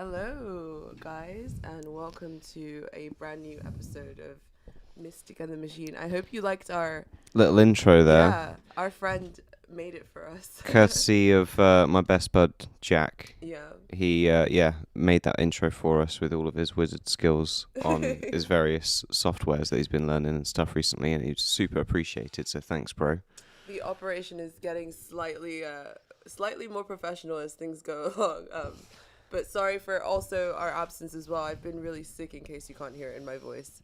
Hello, guys, and welcome to a brand new episode of Mystic and the Machine. I hope you liked our Little intro there. Yeah, our friend made it for us. Courtesy of my best bud, Jack. Yeah. He, made that intro for us with all of his wizard skills on his various softwares that he's been learning and stuff recently, and he's super appreciated, so thanks, bro. The operation is getting slightly more professional as things go along. But sorry for also our absence as well. I've been really sick, in case you can't hear it in my voice.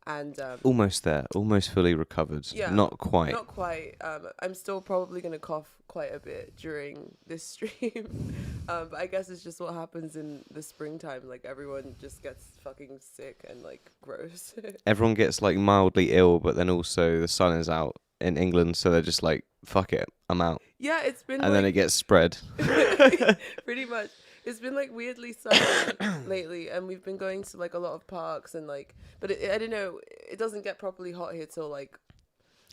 And almost there, almost fully recovered. Yeah, not quite. Not quite. I'm still probably gonna cough quite a bit during this stream, but I guess it's just what happens in the springtime. Like everyone just gets fucking sick and like gross. Everyone gets like mildly ill, but then also the sun is out in England, so they're just like, "Fuck it, I'm out." Yeah, it's been. And then it gets spread. Pretty much. It's been like weirdly sunny lately, and we've been going to like a lot of parks and like, but I don't know, it doesn't get properly hot here till like.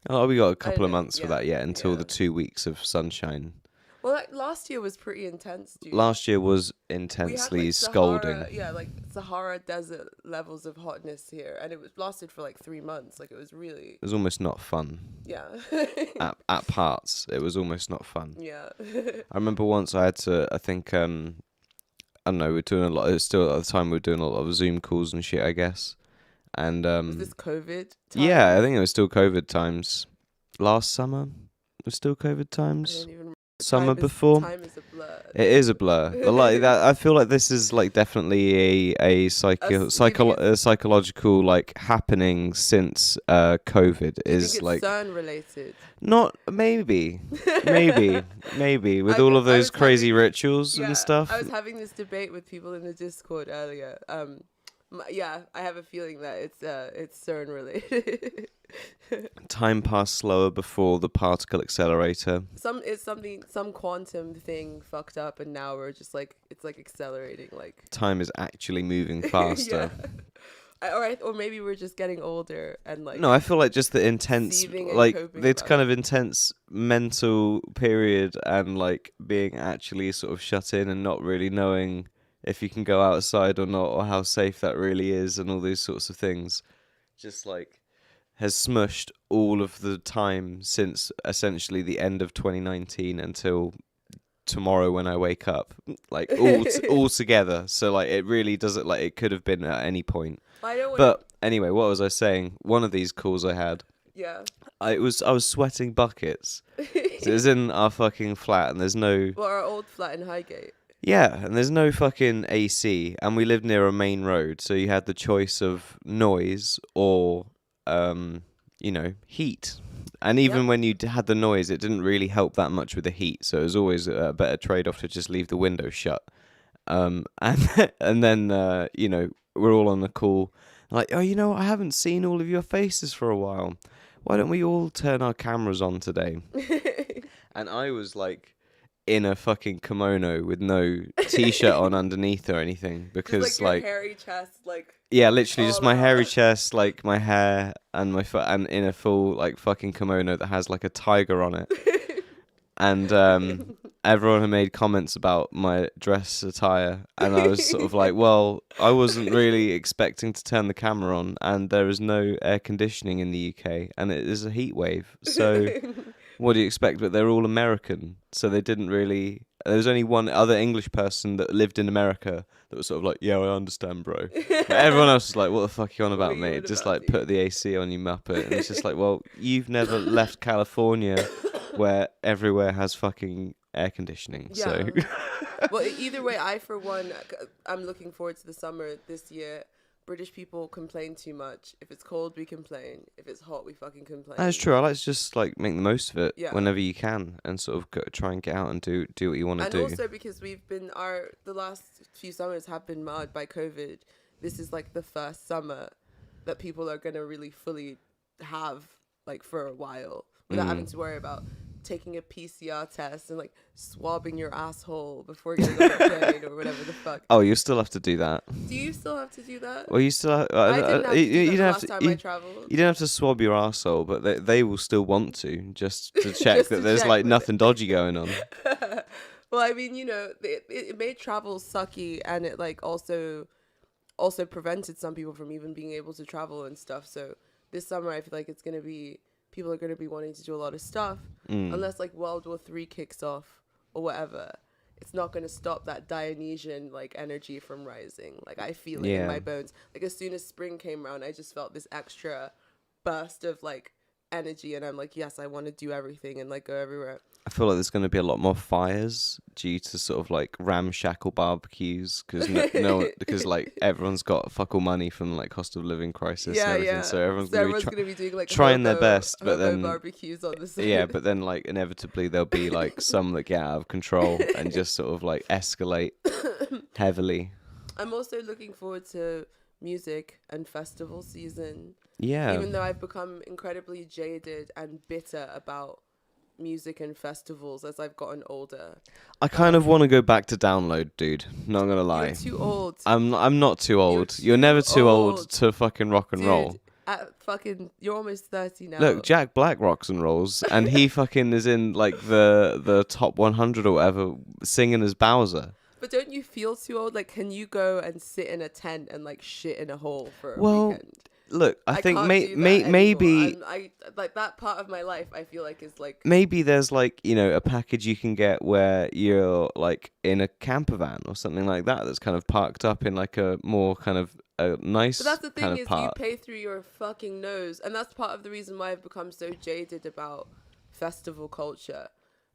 Oh, we got a couple of months for that yet, until the 2 weeks of sunshine. Well, like last year was pretty intense, dude. Last year was intensely like scalding. Like Sahara desert levels of hotness here, and it lasted for like 3 months. Like it was really. It was almost not fun. Yeah. at parts, it was almost not fun. Yeah. I remember once I had to. I think I don't know. We're doing a lot. Still at the time we were doing a lot of Zoom calls and shit, I guess. And was this COVID time? Yeah, I think it was still COVID times. Last summer it was still COVID times. I don't even Summer before. Time is a blur. It is a blur. But like that, I feel like this is like definitely a psychological like happening since COVID is think like CERN related. Not maybe with all of those crazy rituals and stuff. I was having this debate with people in the Discord earlier. I have a feeling that it's CERN related. Time passed slower before the particle accelerator. Some quantum thing fucked up, and now we're just like it's like accelerating. Like time is actually moving faster. Or maybe we're just getting older and like. No, I feel like just the intense, like it's kind of intense mental period, and like being actually sort of shut in and not really knowing if you can go outside or not, or how safe that really is, and all these sorts of things. Just like. Has smushed all of the time since essentially the end of 2019 until tomorrow when I wake up, like all together. So like it really doesn't, like it could have been at any point. But anyway, what was I saying? One of these calls I had. Yeah. I was sweating buckets. So it was in our fucking flat, and there's no. Well, our old flat in Highgate. Yeah, and there's no fucking AC, and we lived near a main road, so you had the choice of noise or. Heat. And even when you had the noise, it didn't really help that much with the heat. So it was always a better trade-off to just leave the window shut. And then, we're all on the call. Like, oh, I haven't seen all of your faces for a while. Why don't we all turn our cameras on today? And I was like in a fucking kimono with no t-shirt on underneath or anything, because just like your hairy chest, like. Yeah, literally just my hairy chest, like my hair and my foot, and in a full like fucking kimono that has like a tiger on it. And everyone had made comments about my dress attire, and I was sort of like, well, I wasn't really expecting to turn the camera on, and there is no air conditioning in the UK, and it is a heat wave. So what do you expect? But they're all American, so they didn't really. There was only one other English person that lived in America that was sort of like, yeah, I understand, bro. But everyone else was like, what the fuck are you on about, mate? Just like put the AC on, you muppet. And it's just like, well, you've never left California where everywhere has fucking air conditioning. Yeah. So. Well, either way, for one, I'm looking forward to the summer this year. British people complain too much. If it's cold, we complain. If it's hot, we fucking complain. That's true. I like to just like make the most of it whenever you can, and sort of try and get out and do what you want to do. And also because we've been the last few summers have been marred by COVID. This is like the first summer that people are gonna really fully have like for a while without having to worry about taking a PCR test and like swabbing your asshole before getting on a plane or whatever the fuck. Oh, you still have to do that. Do you still have to do that? Well, you still have, I didn't have to do that the last time I traveled. You don't have to swab your asshole, but they will still want to, just to check that there's like nothing dodgy going on. Well, I mean, it made travel sucky, and it like also prevented some people from even being able to travel and stuff. So this summer, I feel like people are gonna be wanting to do a lot of stuff, unless like World War III kicks off or whatever. It's not gonna stop that Dionysian like energy from rising. Like I feel it in my bones. Like as soon as spring came around, I just felt this extra burst of like energy, and I'm like, yes, I want to do everything and like go everywhere. I feel like there's going to be a lot more fires due to sort of like ramshackle barbecues because because like everyone's got fuck all money from like cost of living crisis and everything, so everyone's going to be doing like trying their best, but then barbecues on the side. Yeah, but then like inevitably there'll be like some that get out of control and just sort of like escalate heavily. I'm also looking forward to music and festival season. Yeah. Even though I've become incredibly jaded and bitter about music and festivals as I've gotten older. I kind of want to go back to download, dude. Not gonna lie. You're too old. I'm not too old. You're never too old to fucking rock and roll. You're almost 30 now. Look, Jack Black rocks and rolls, and he fucking is in like the top 100 or whatever, singing as Bowser. But don't you feel too old? Like, can you go and sit in a tent and like shit in a hole for a weekend? Look, I think maybe I like that part of my life. I feel like is like maybe there's like a package you can get where you're like in a camper van or something like that that's kind of parked up in like a more kind of a nice. But that's the thing kind of is part. You pay through your fucking nose, and that's part of the reason why I've become so jaded about festival culture.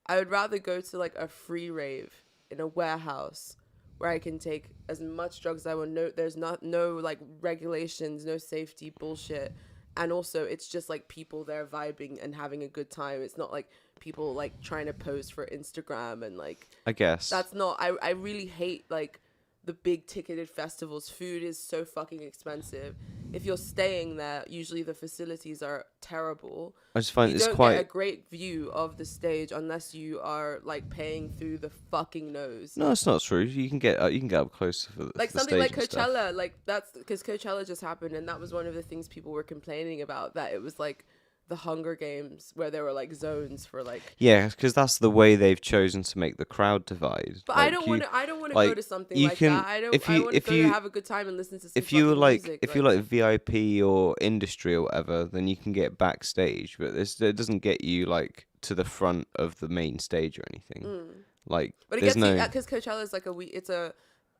I would rather go to like a free rave in a warehouse where I can take as much drugs as I want. There's no like regulations, no safety bullshit. And also it's just like people there vibing and having a good time. It's not like people like trying to pose for Instagram and like, I guess that's not, I really hate like the big ticketed festivals. Food is so fucking expensive. If you're staying there, usually the facilities are terrible. I just find you it's don't quite get a great view of the stage unless you are like paying through the fucking nose. No, it's not true. You can get up close for like the something like stage Coachella. Like that's because Coachella just happened, and that was one of the things people were complaining about. That it was like the Hunger Games where there were like zones for like. Yeah, because that's the way they've chosen to make the crowd divide. But like, I don't want to like, go to something you like can, that. I want to go to have a good time and listen to some if you were like music, if you're like VIP or industry or whatever, then you can get backstage, but it doesn't get you like to the front of the main stage or anything. Like, but it there's gets because Coachella is like it's a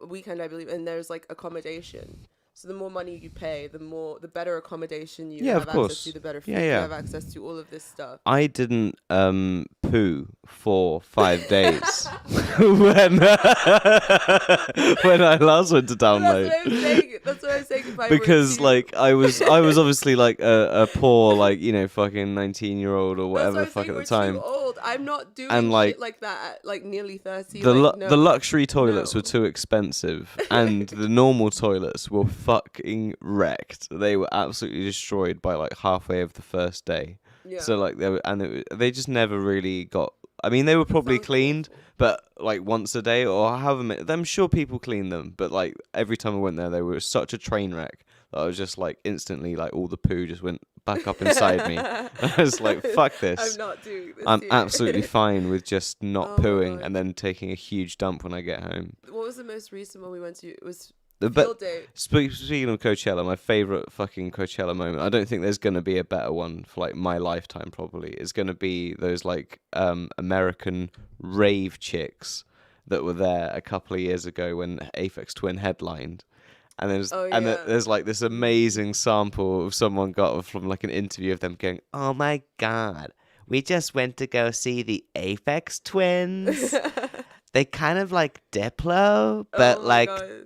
weekend, I believe, and there's like accommodation. So the more money you pay, the better accommodation you have access to, the better food you have access to, all of this stuff. I didn't poo for 5 days when I last went to download. That's what I'm saying. Because like I was obviously like a poor like fucking 19-year-old or whatever the fuck at the time. Too old. I'm not doing and shit like that at like nearly 30. The luxury toilets were too expensive, and the normal toilets were fucking wrecked. They were absolutely destroyed by like halfway of the first day. Yeah. So like they just never really got. I mean, they were probably cleaned, but like once a day or however many. I'm sure people clean them, but like every time I went there, they were such a train wreck that I was just like instantly like all the poo just went back up inside me. I was like, fuck this. I'm not doing this. I'm absolutely fine with just not pooing and then taking a huge dump when I get home. What was the most recent one we went to? It was Field Day. Speaking of Coachella, my favorite fucking Coachella moment, I don't think there's going to be a better one for like my lifetime probably. It's going to be those like American rave chicks that were there a couple of years ago when Aphex Twin headlined. And there's like this amazing sample of someone got from like an interview of them going, "Oh my god, we just went to go see the Aphex Twins." They kind of like Diplo, but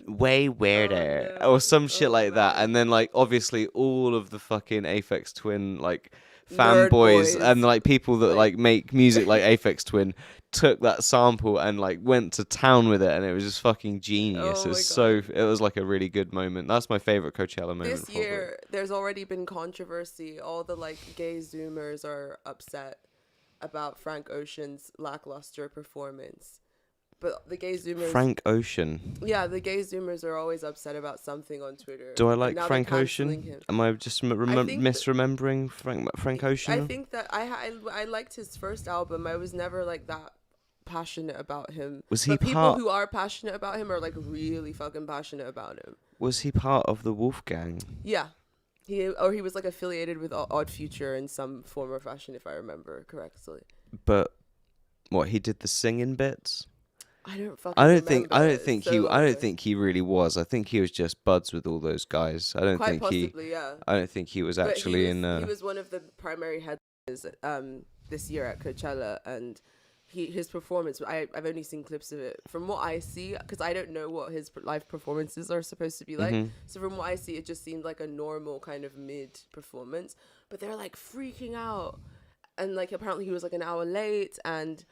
way weirder, or some shit like that. And then like obviously all of the fucking Aphex Twin like fanboys and like people that like make music like Aphex Twin took that sample and like went to town with it, and it was just fucking genius. It was like a really good moment. That's my favorite Coachella moment. This year, there's already been controversy. All the like gay Zoomers are upset about Frank Ocean's lackluster performance. But the gay Zoomers... Frank Ocean. Yeah, the gay Zoomers are always upset about something on Twitter. Do I like Frank Ocean? Am I just misremembering Frank Ocean? I think that I liked his first album. I was never like that passionate about him. Was he but people part? who are passionate about him are like really fucking passionate about him. Was he part of the Wolfgang? Yeah. He was like affiliated with Odd Future in some form or fashion, if I remember correctly. But what, he did the singing bits? I don't think he really was. I think he was just buds with all those guys. I don't think he was actually he was one of the primary headliners this year at Coachella, and his performance, I've only seen clips of it. From what I see, because I don't know what his live performances are supposed to be like, so from what I see, it just seemed like a normal kind of mid performance, but they're like freaking out, and like apparently he was like an hour late, and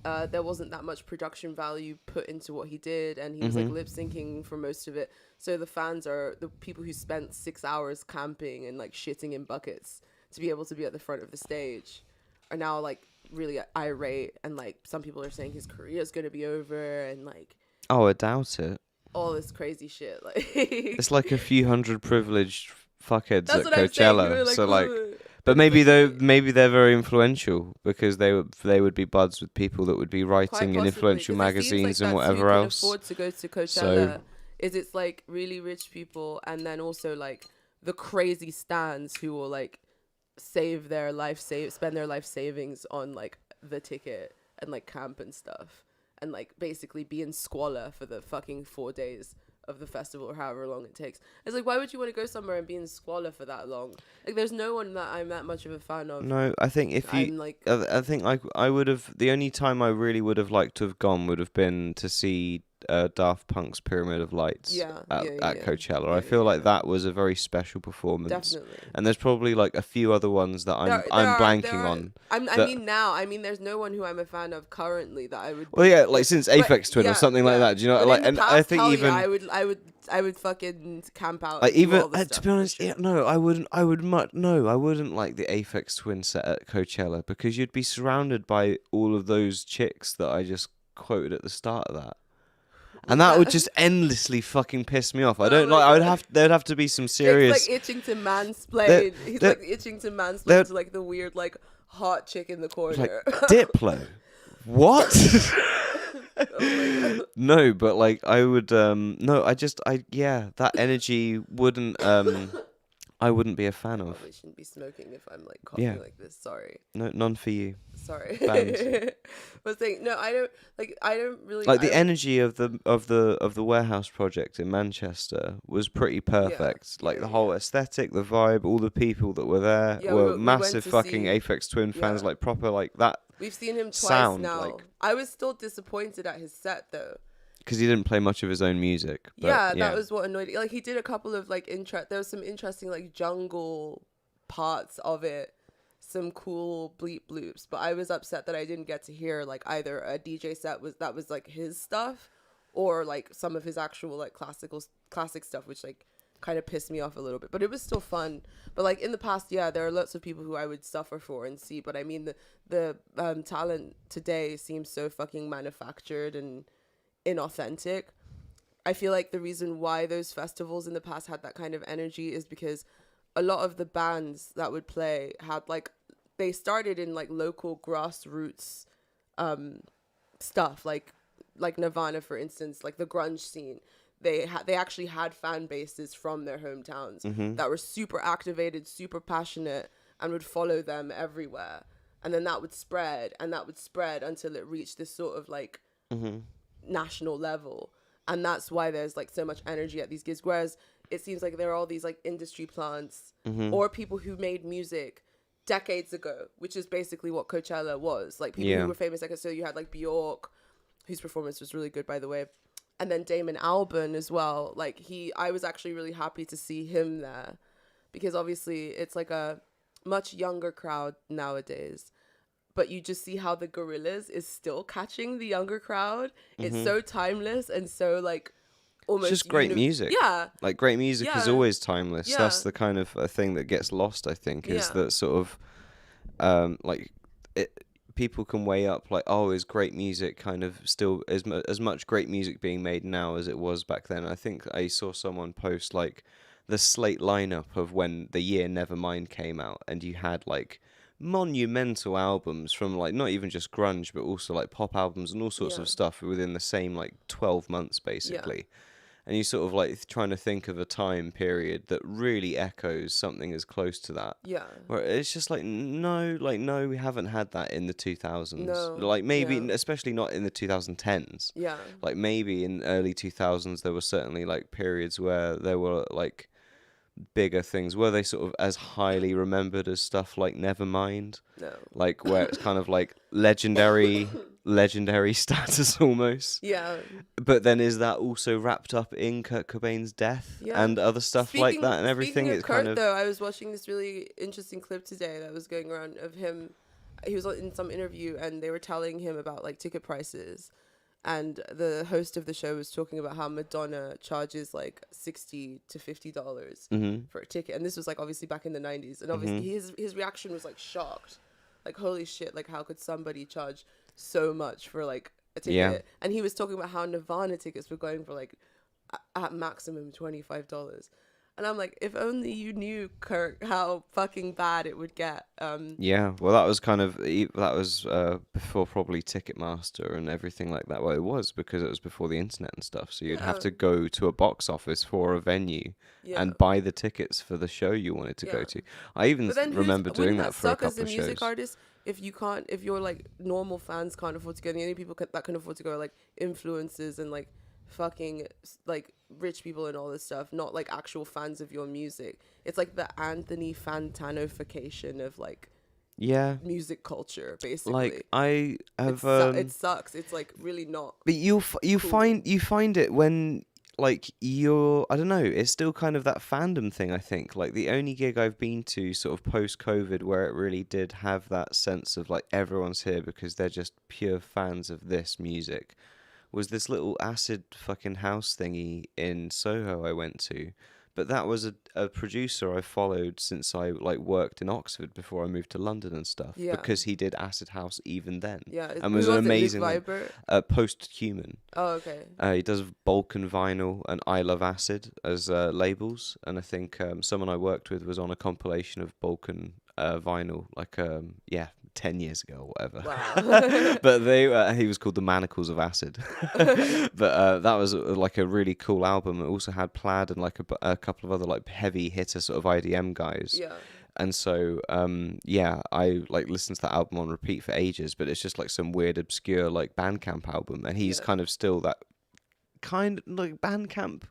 there wasn't that much production value put into what he did, and he was like lip syncing for most of it, so the fans are the people who spent 6 hours camping and like shitting in buckets to be able to be at the front of the stage are now like really irate, and like some people are saying his career is going to be over, and like, oh, I doubt it, all this crazy shit. Like it's like a few hundred privileged fuckheads That's at what Coachella, like, so like, but maybe they're very influential because they would be buds with people that would be writing in influential magazines and whatever else. Who can afford to go to Coachella it's like really rich people, and then also like the crazy stans who will like spend their life savings on like the ticket and like camp and stuff, and like basically be in squalor for the fucking 4 days of the festival or however long it takes. It's like, why would you want to go somewhere and be in squalor for that long? Like, there's no one that I'm that much of a fan of. No, I think I think I would have, the only time I really would have liked to have gone would have been to see Daft Punk's Pyramid of Lights at Coachella. I feel like that was a very special performance. Definitely. And there's probably like a few other ones that I'm blanking on. I mean, there's no one who I'm a fan of currently that I would. Well, yeah, like since Aphex Twin or something like that. Do you know? But like, and past, I think even I would fucking camp out. Like even to be honest, I wouldn't like the Aphex Twin set at Coachella because you'd be surrounded by all of those chicks that I just quoted at the start of that. And that would just endlessly fucking piss me off. I don't like. There'd have to be some serious. He's like itching to mansplain. He's like itching to mansplain to like the weird like hot chick in the corner. Like Diplo. What? Oh no, but like I would. That energy wouldn't. I wouldn't be a fan of. Probably shouldn't be smoking if I'm like coughing like this. Sorry. No, none for you. Sorry. Banned. But saying no, I don't really like the energy of the warehouse project in Manchester was pretty perfect. The whole aesthetic, the vibe, all the people that were there were massive fucking Aphex Twin fans, like proper like that. We've seen him twice now. Like, I was still disappointed at his set though. Because he didn't play much of his own music. But, that was what annoyed me. Like he did a couple of like there was some interesting like jungle parts of it, some cool bleep bloops. But I was upset that I didn't get to hear like either a DJ set that was like his stuff, or like some of his actual like classic stuff, which like kind of pissed me off a little bit. But it was still fun. But like in the past, there are lots of people who I would suffer for and see. But I mean the talent today seems so fucking manufactured and inauthentic. I feel like the reason why those festivals in the past had that kind of energy is because a lot of the bands that would play had like they started in like local grassroots stuff like Nirvana, for instance, like the grunge scene. They actually had fan bases from their hometowns that were super activated, super passionate, and would follow them everywhere. And then that would spread until it reached this sort of like national level, and that's why there's like so much energy at these gigs, whereas it seems like there are all these like industry plants or people who made music decades ago, which is basically what Coachella was, like people who were famous. Like, so you had like Bjork, whose performance was really good by the way, and then Damon Albarn as well. Like I was actually really happy to see him there because obviously it's like a much younger crowd nowadays. But you just see how the Gorillaz is still catching the younger crowd. It's so timeless and so like almost it's just great music. Yeah. Like great music is always timeless. Yeah. That's the kind of thing that gets lost, I think, is that sort of people can weigh up like, oh, is great music kind of still as much great music being made now as it was back then. I think I saw someone post like the slate lineup of when the year Nevermind came out, and you had like monumental albums from like not even just grunge but also like pop albums and all sorts of stuff within the same like 12 months basically. And you sort of like trying to think of a time period that really echoes something as close to that. Yeah. Where it's just like no, we haven't had that in the 2000s. No. Like maybe, especially not in the 2010s. Yeah. Like maybe in early 2000s there were certainly like periods where there were like bigger things. Were they sort of as highly remembered as stuff like Nevermind? No. Like where it's kind of like legendary status almost. Yeah. But then is that also wrapped up in Kurt Cobain's death and other stuff like that and everything? Speaking It's of Kurt, kind of though, I was watching this really interesting clip today that was going around of him. He was in some interview and they were telling him about like ticket prices. And the host of the show was talking about how Madonna charges like $60 to $50 for a ticket, and this was like obviously back in the 90s. And obviously his reaction was like shocked, like holy shit, like how could somebody charge so much for like a ticket? Yeah. And he was talking about how Nirvana tickets were going for like at maximum $25. And I'm like, if only you knew, Kurt, how fucking bad it would get. Yeah, well, that was before probably Ticketmaster and everything like that. Well, it was because it was before the internet and stuff. So you'd have to go to a box office for a venue and buy the tickets for the show you wanted to go to. I even remember doing that for a couple of shows. As a music artist, if your like normal fans can't afford to go, the only people that can afford to go are like influencers and like fucking like rich people and all this stuff, not like actual fans of your music. It's like the Anthony Fantanofication of like music culture, basically. Like I have it sucks. It's like really not. But you cool. find it when like I don't know, it's still kind of that fandom thing. I think like the only gig I've been to sort of post COVID where it really did have that sense of like everyone's here because they're just pure fans of this music was this little acid fucking house thingy in Soho I went to. But that was a producer I followed since I like worked in Oxford before I moved to London and stuff. Yeah. Because he did acid house even then. Yeah. And was an amazing Post-Human. Oh, okay. He does Balkan Vinyl and I Love Acid as labels. And I think someone I worked with was on a compilation of Balkan vinyl, like 10 years ago or whatever. Wow. But he was called The Manacles of Acid. But that was like a really cool album. It also had Plaid and like a couple of other like heavy hitter sort of IDM guys. Yeah. And so I like listened to that album on repeat for ages, but it's just like some weird obscure like Bandcamp album, and he's kind of still that kind of like Bandcamp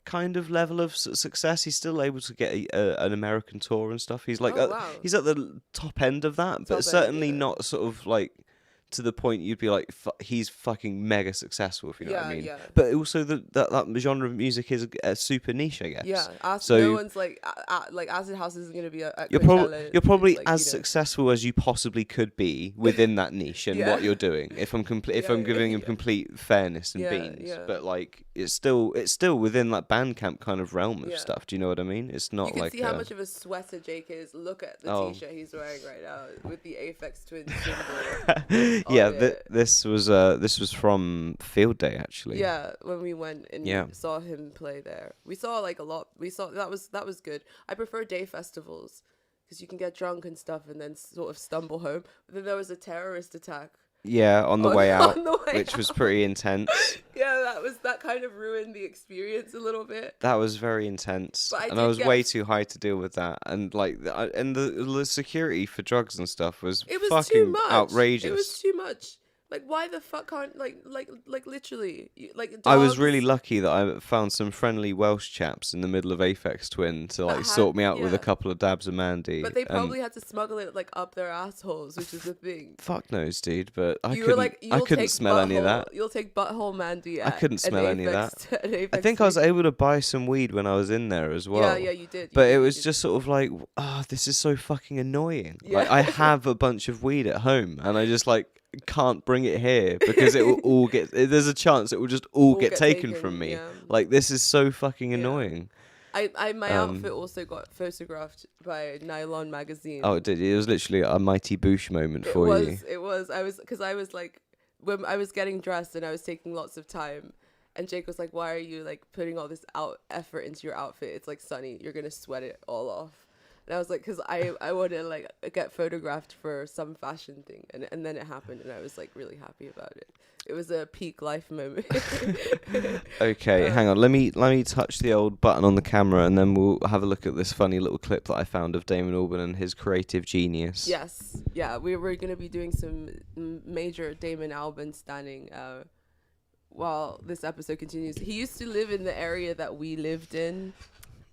kind of level of success. He's still able to get an American tour and stuff. He's like he's at the top end of that, but certainly not sort of like to the point you'd be like he's fucking mega successful, if you know what I mean. Yeah. But also that genre of music is super niche, I guess. Yeah. So no one's like Acid House isn't gonna be at you're probably like, as successful as you possibly could be within that niche and what you're doing. If I'm giving him complete fairness and beans, but like it's still within that Bandcamp kind of realm of stuff. Do you know what I mean? It's not you can like see how much of a sweater Jake is. Look at the t-shirt he's wearing right now with the Aphex Twin symbol. This was from Field Day actually. Yeah, when we went and saw him play there, we saw like a lot. We saw that was good. I prefer day festivals because you can get drunk and stuff and then sort of stumble home. But then there was a terrorist attack. Yeah, on the way out, which was pretty intense. Yeah, that kind of ruined the experience a little bit. That was very intense, and I was way too high to deal with that. And like, the security for drugs and stuff was fucking too much. Outrageous. It was too much. Like, why the fuck can't like literally like dogs. I was really lucky that I found some friendly Welsh chaps in the middle of Aphex Twin to like sort me out with a couple of dabs of Mandy. But they probably had to smuggle it like up their assholes, which is the thing. Fuck knows, dude. But I couldn't smell any of that. You'll take butthole Mandy. I couldn't smell any of that. I think I was able to buy some weed when I was in there as well. Yeah, you did. But it was just sort of like, this is so fucking annoying. Yeah. Like I have a bunch of weed at home, and I just like can't bring it here because it will all get. There's a chance it will just all get taken from me. Yeah. Like this is so fucking annoying. My outfit also got photographed by Nylon magazine. Oh, it did. It was literally a Mighty Boosh moment for you. It was. I was like, when I was getting dressed and I was taking lots of time, and Jake was like, "Why are you like putting all this effort into your outfit? It's like sunny. You're gonna sweat it all off." And I was like, because I want to like get photographed for some fashion thing, and then it happened, and I was like really happy about it. It was a peak life moment. Okay, hang on. Let me touch the old button on the camera, and then we'll have a look at this funny little clip that I found of Damon Albarn and his creative genius. Yes, yeah, we were gonna be doing some major Damon Albarn standing while this episode continues. He used to live in the area that we lived in,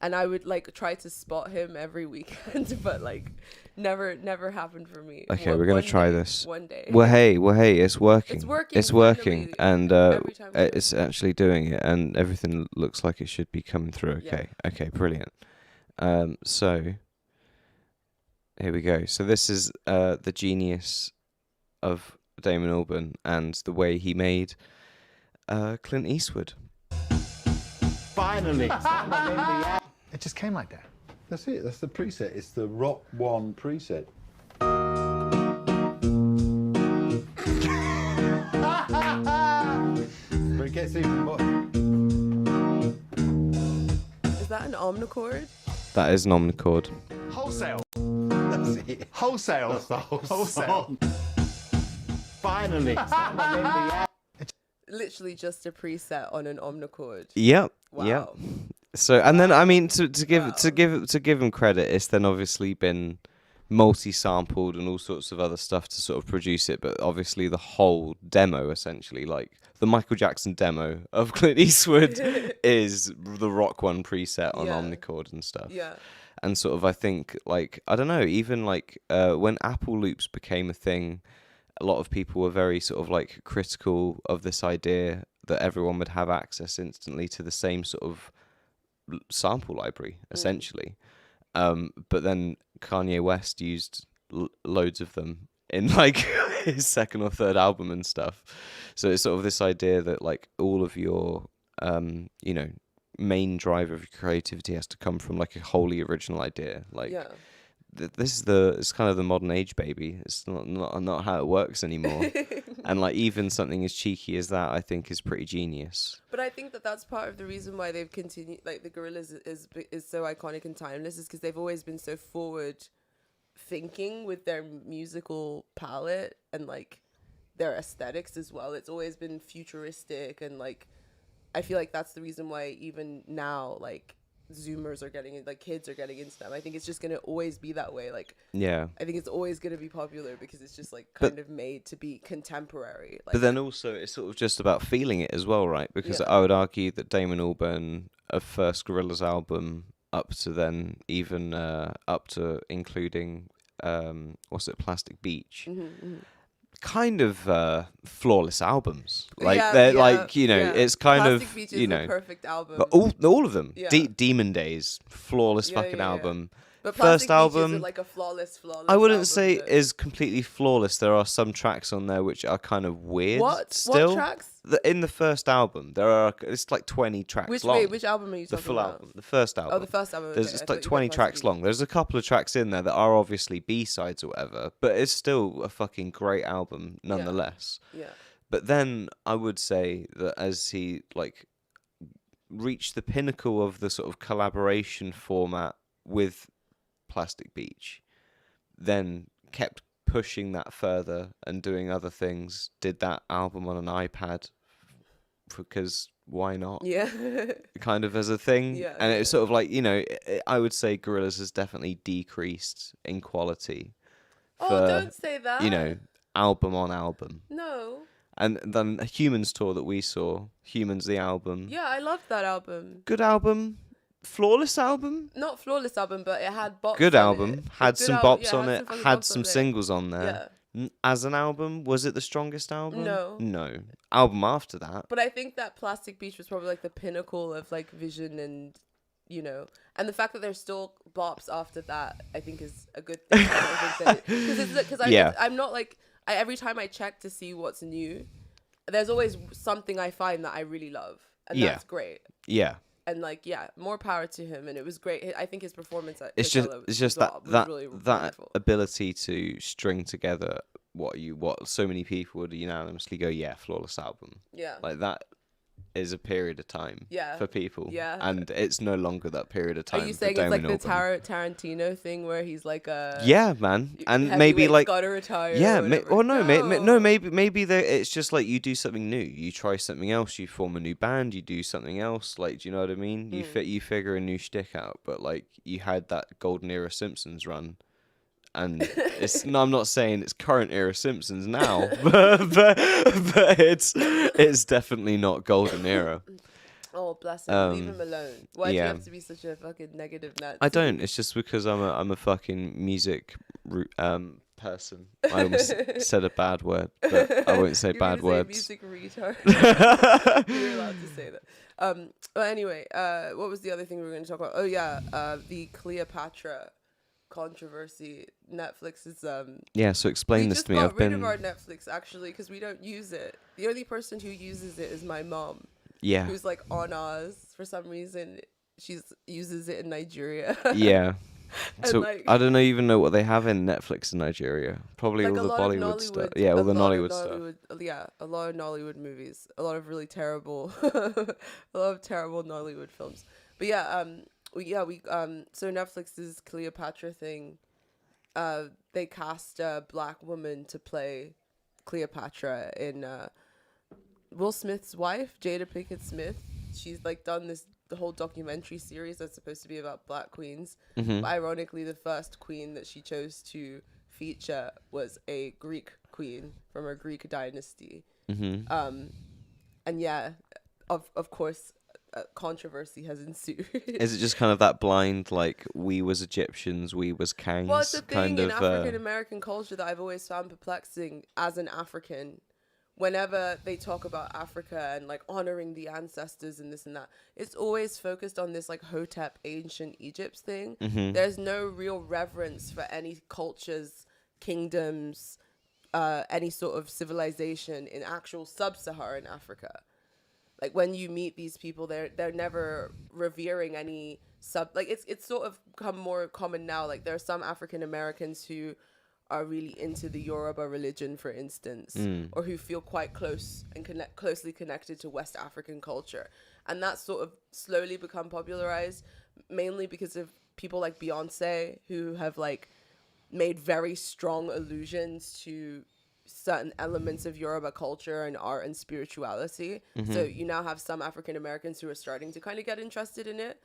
and I would like try to spot him every weekend, but like never happened for me. Okay, we're gonna try this one day. Well, hey, it's working. It's working, and every time it's actually doing it, and everything looks like it should be coming through. Okay, okay, brilliant. So here we go. So this is the genius of Damon Albarn and the way he made Clint Eastwood. Finally. It just came like that. That's it. That's the preset. It's the Rock 1 preset. But it gets even more. Is that an omnichord? That is an omnichord. Wholesale. That's it. Wholesale. That's the whole Wholesale. song. Finally. Literally just a preset on an omnichord. Yep. Wow. Yep. So, and then I mean, to give him credit, it's then obviously been multi-sampled and all sorts of other stuff to sort of produce it. But obviously, the whole demo, essentially, like the Michael Jackson demo of Clint Eastwood, is the Rock 1 preset on omnichord and stuff. Yeah. And sort of, I think, like, I don't know, even like when Apple Loops became a thing, a lot of people were very sort of like critical of this idea that everyone would have access instantly to the same sort of sample library, essentially. But then Kanye West used loads of them in like his second or third album and stuff. So it's sort of this idea that like all of your, main driver of your creativity has to come from like a wholly original idea. Like, it's kind of the modern age, baby. It's not how it works anymore. And like even something as cheeky as that, I think, is pretty genius. But I think that that's part of the reason why they've continued. Like the Gorillaz is so iconic and timeless, is because they've always been so forward thinking with their musical palette and like their aesthetics as well. It's always been futuristic, and like I feel like that's the reason why even now like Zoomers are getting it, like kids are getting into them. I think it's just gonna always be that way. Like, yeah, I think it's always gonna be popular because it's just like kind of made to be contemporary. Like, but then also it's sort of just about feeling it as well, right? Because I would argue that Damon Albarn, a first Gorillaz album up to then, even up to including Plastic Beach. Kind of flawless albums, like they're like it's kind Plastic of Beach is a perfect album. But all of them. Demon Days, flawless fucking album. But First Plastic album, Beach is like a flawless. I wouldn't album, say though. is completely flawless. There are some tracks on there which are kind of weird. What? Still, What tracks? In the first album, it's like 20 tracks long. Which album are you talking The full about? album, the first album. Oh, the first album. There's just like 20 tracks long. There's a couple of tracks in there that are obviously B-sides or whatever, but it's still a fucking great album nonetheless. Yeah. But then I would say that as he like reached the pinnacle of the sort of collaboration format with Plastic Beach, then kept pushing that further and doing other things, did that album on an iPad because why not? Yeah. Kind of as a thing. Yeah. And it's sort of like, I would say Gorillaz has definitely decreased in quality. Don't say that. Album on album. No. And then a Humans tour that we saw, Humans the album. Yeah, I loved that album. Good album. Flawless album. Not flawless album, but it had bops. Good on album. It. Had some bops on it. Had some bops on singles on there. Yeah. As an album, was it the strongest album? No. No. Album after that. But I think that Plastic Beach was probably like the pinnacle of like vision and, and the fact that there's still bops after that, I think is a good thing. Because I'm not like, every time I check to see what's new, there's always something I find that I really love. And that's great. Yeah. And like, more power to him, and it was great. I think his performance at it's Coachella just was that really that wonderful. ability to string together what so many people would unanimously go, flawless album. Yeah. Like that is a period of time Yeah. for people. Yeah. And it's no longer that period of time. Are you for saying it's like Damon the Albarn. Tarantino thing where he's like a Yeah, man. And maybe heavyweight's like gotta retire? yeah, or whatever. maybe it's just like you do something new. You try something else. You form a new band. You do something else. Like, do you know what I mean? You figure a new shtick out. But like you had that golden era Simpsons run, and it's no, I'm not saying it's current era Simpsons now, but it's definitely not golden era. Oh, bless him. Leave him alone. Why do you yeah. have to be such a fucking negative nut? I don't. It's just because I'm a fucking music person. I almost said a bad word, but I won't say You're bad gonna say words. music retard. You're allowed to say that. But anyway, what was the other thing we were going to talk about? Oh yeah, the Cleopatra controversy. Netflix is Yeah. So explain we this just to me. got I've rid been of our Netflix actually because we don't use it. The only person who uses it is my mom. yeah Who's like on Oz for some reason. She's uses it in Nigeria. yeah. And, So like, I don't even know what they have in Netflix in Nigeria. Probably like all a the lot of Bollywood stuff. Nollywood, Yeah, all a the lot of Nollywood stuff. Yeah, a lot of Nollywood movies, a lot of really terrible, a lot of terrible Nollywood films. But yeah, so Netflix's Cleopatra thing, they cast a black woman to play Cleopatra in Will Smith's wife, Jada Pinkett Smith. She's like done the whole documentary series that's supposed to be about black queens. But ironically, the first queen that she chose to feature was a Greek queen from a Greek dynasty. And yeah, of course, controversy has ensued. Is it just kind of that blind, like, we was Egyptians, we was kangs, Well, it's a thing kind in of African American culture that I've always found perplexing as an African. Whenever they talk about Africa and like honoring the ancestors and this and that, it's always focused on this like Hotep ancient Egypt thing. There's no real reverence for any cultures, kingdoms, any sort of civilization in actual sub-Saharan Africa. Like when you meet these people, they're never revering any it's sort of become more common now. Like there are some African Americans who are really into the Yoruba religion, for instance, or who feel quite close and closely connected to West African culture. And that's sort of slowly become popularized, mainly because of people like Beyonce, who have like made very strong allusions to certain elements of Yoruba culture and art and spirituality. So you now have some African Americans who are starting to kind of get interested in it.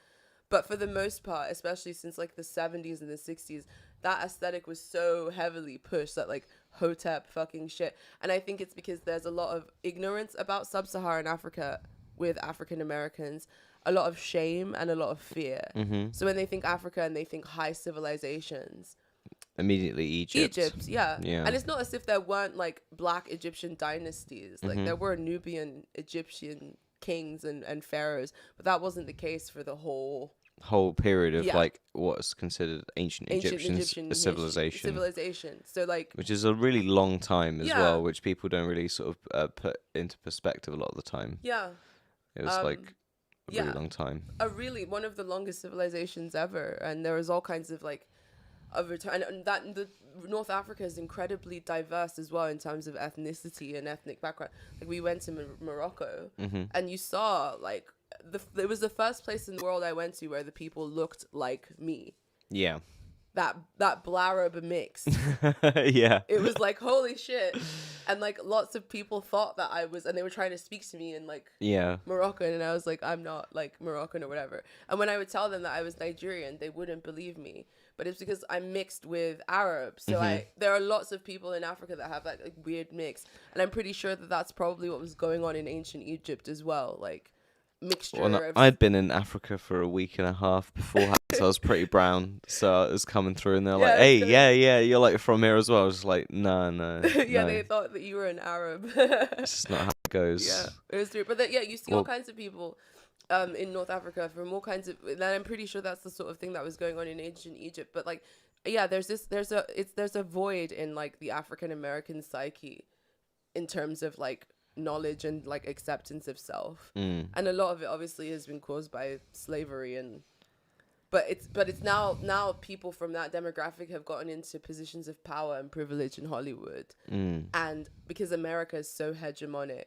But for the most part, especially since like the 70s and the 60s, that aesthetic was so heavily pushed, that like Hotep fucking shit. And I think it's because there's a lot of ignorance about sub-Saharan Africa with African Americans, a lot of shame and a lot of fear. So when they think Africa and they think high civilizations, immediately Egypt. Yeah. Yeah. And it's not as if there weren't like black Egyptian dynasties. Like there were Nubian Egyptian kings and pharaohs, but that wasn't the case for the whole period of like what's considered ancient Egyptian civilization. So like, which is a really long time as well, which people don't really sort of put into perspective a lot of the time. Yeah. It was like a really long time. One of the longest civilizations ever, and there was all kinds of like and that the North Africa is incredibly diverse as well in terms of ethnicity and ethnic background. Like we went to Morocco, and you saw like it was the first place in the world I went to where the people looked like me. Yeah. That Blarab mix. Yeah. It was like, holy shit. And like lots of people thought that I was, and they were trying to speak to me in like Moroccan, and I was like, I'm not like Moroccan or whatever. And when I would tell them that I was Nigerian, they wouldn't believe me. But it's because I'm mixed with Arab. So there are lots of people in Africa that have that like weird mix. And I'm pretty sure that that's probably what was going on in ancient Egypt as well. Like mixture of... I'd been in Africa for a week and a half beforehand, so I was pretty brown. So it was coming through, and they're like, "Hey, yeah, you're like from here as well." I was like, "No." Yeah, no. They thought that you were an Arab. It's just not how it goes. Yeah, it was true. But you see all kinds of people in North Africa from all kinds of... And I'm pretty sure that's the sort of thing that was going on in ancient Egypt. But like, yeah, there's a void in like the African American psyche in terms of like knowledge and like acceptance of self, and a lot of it obviously has been caused by slavery but it's now people from that demographic have gotten into positions of power and privilege in Hollywood, and because America is so hegemonic,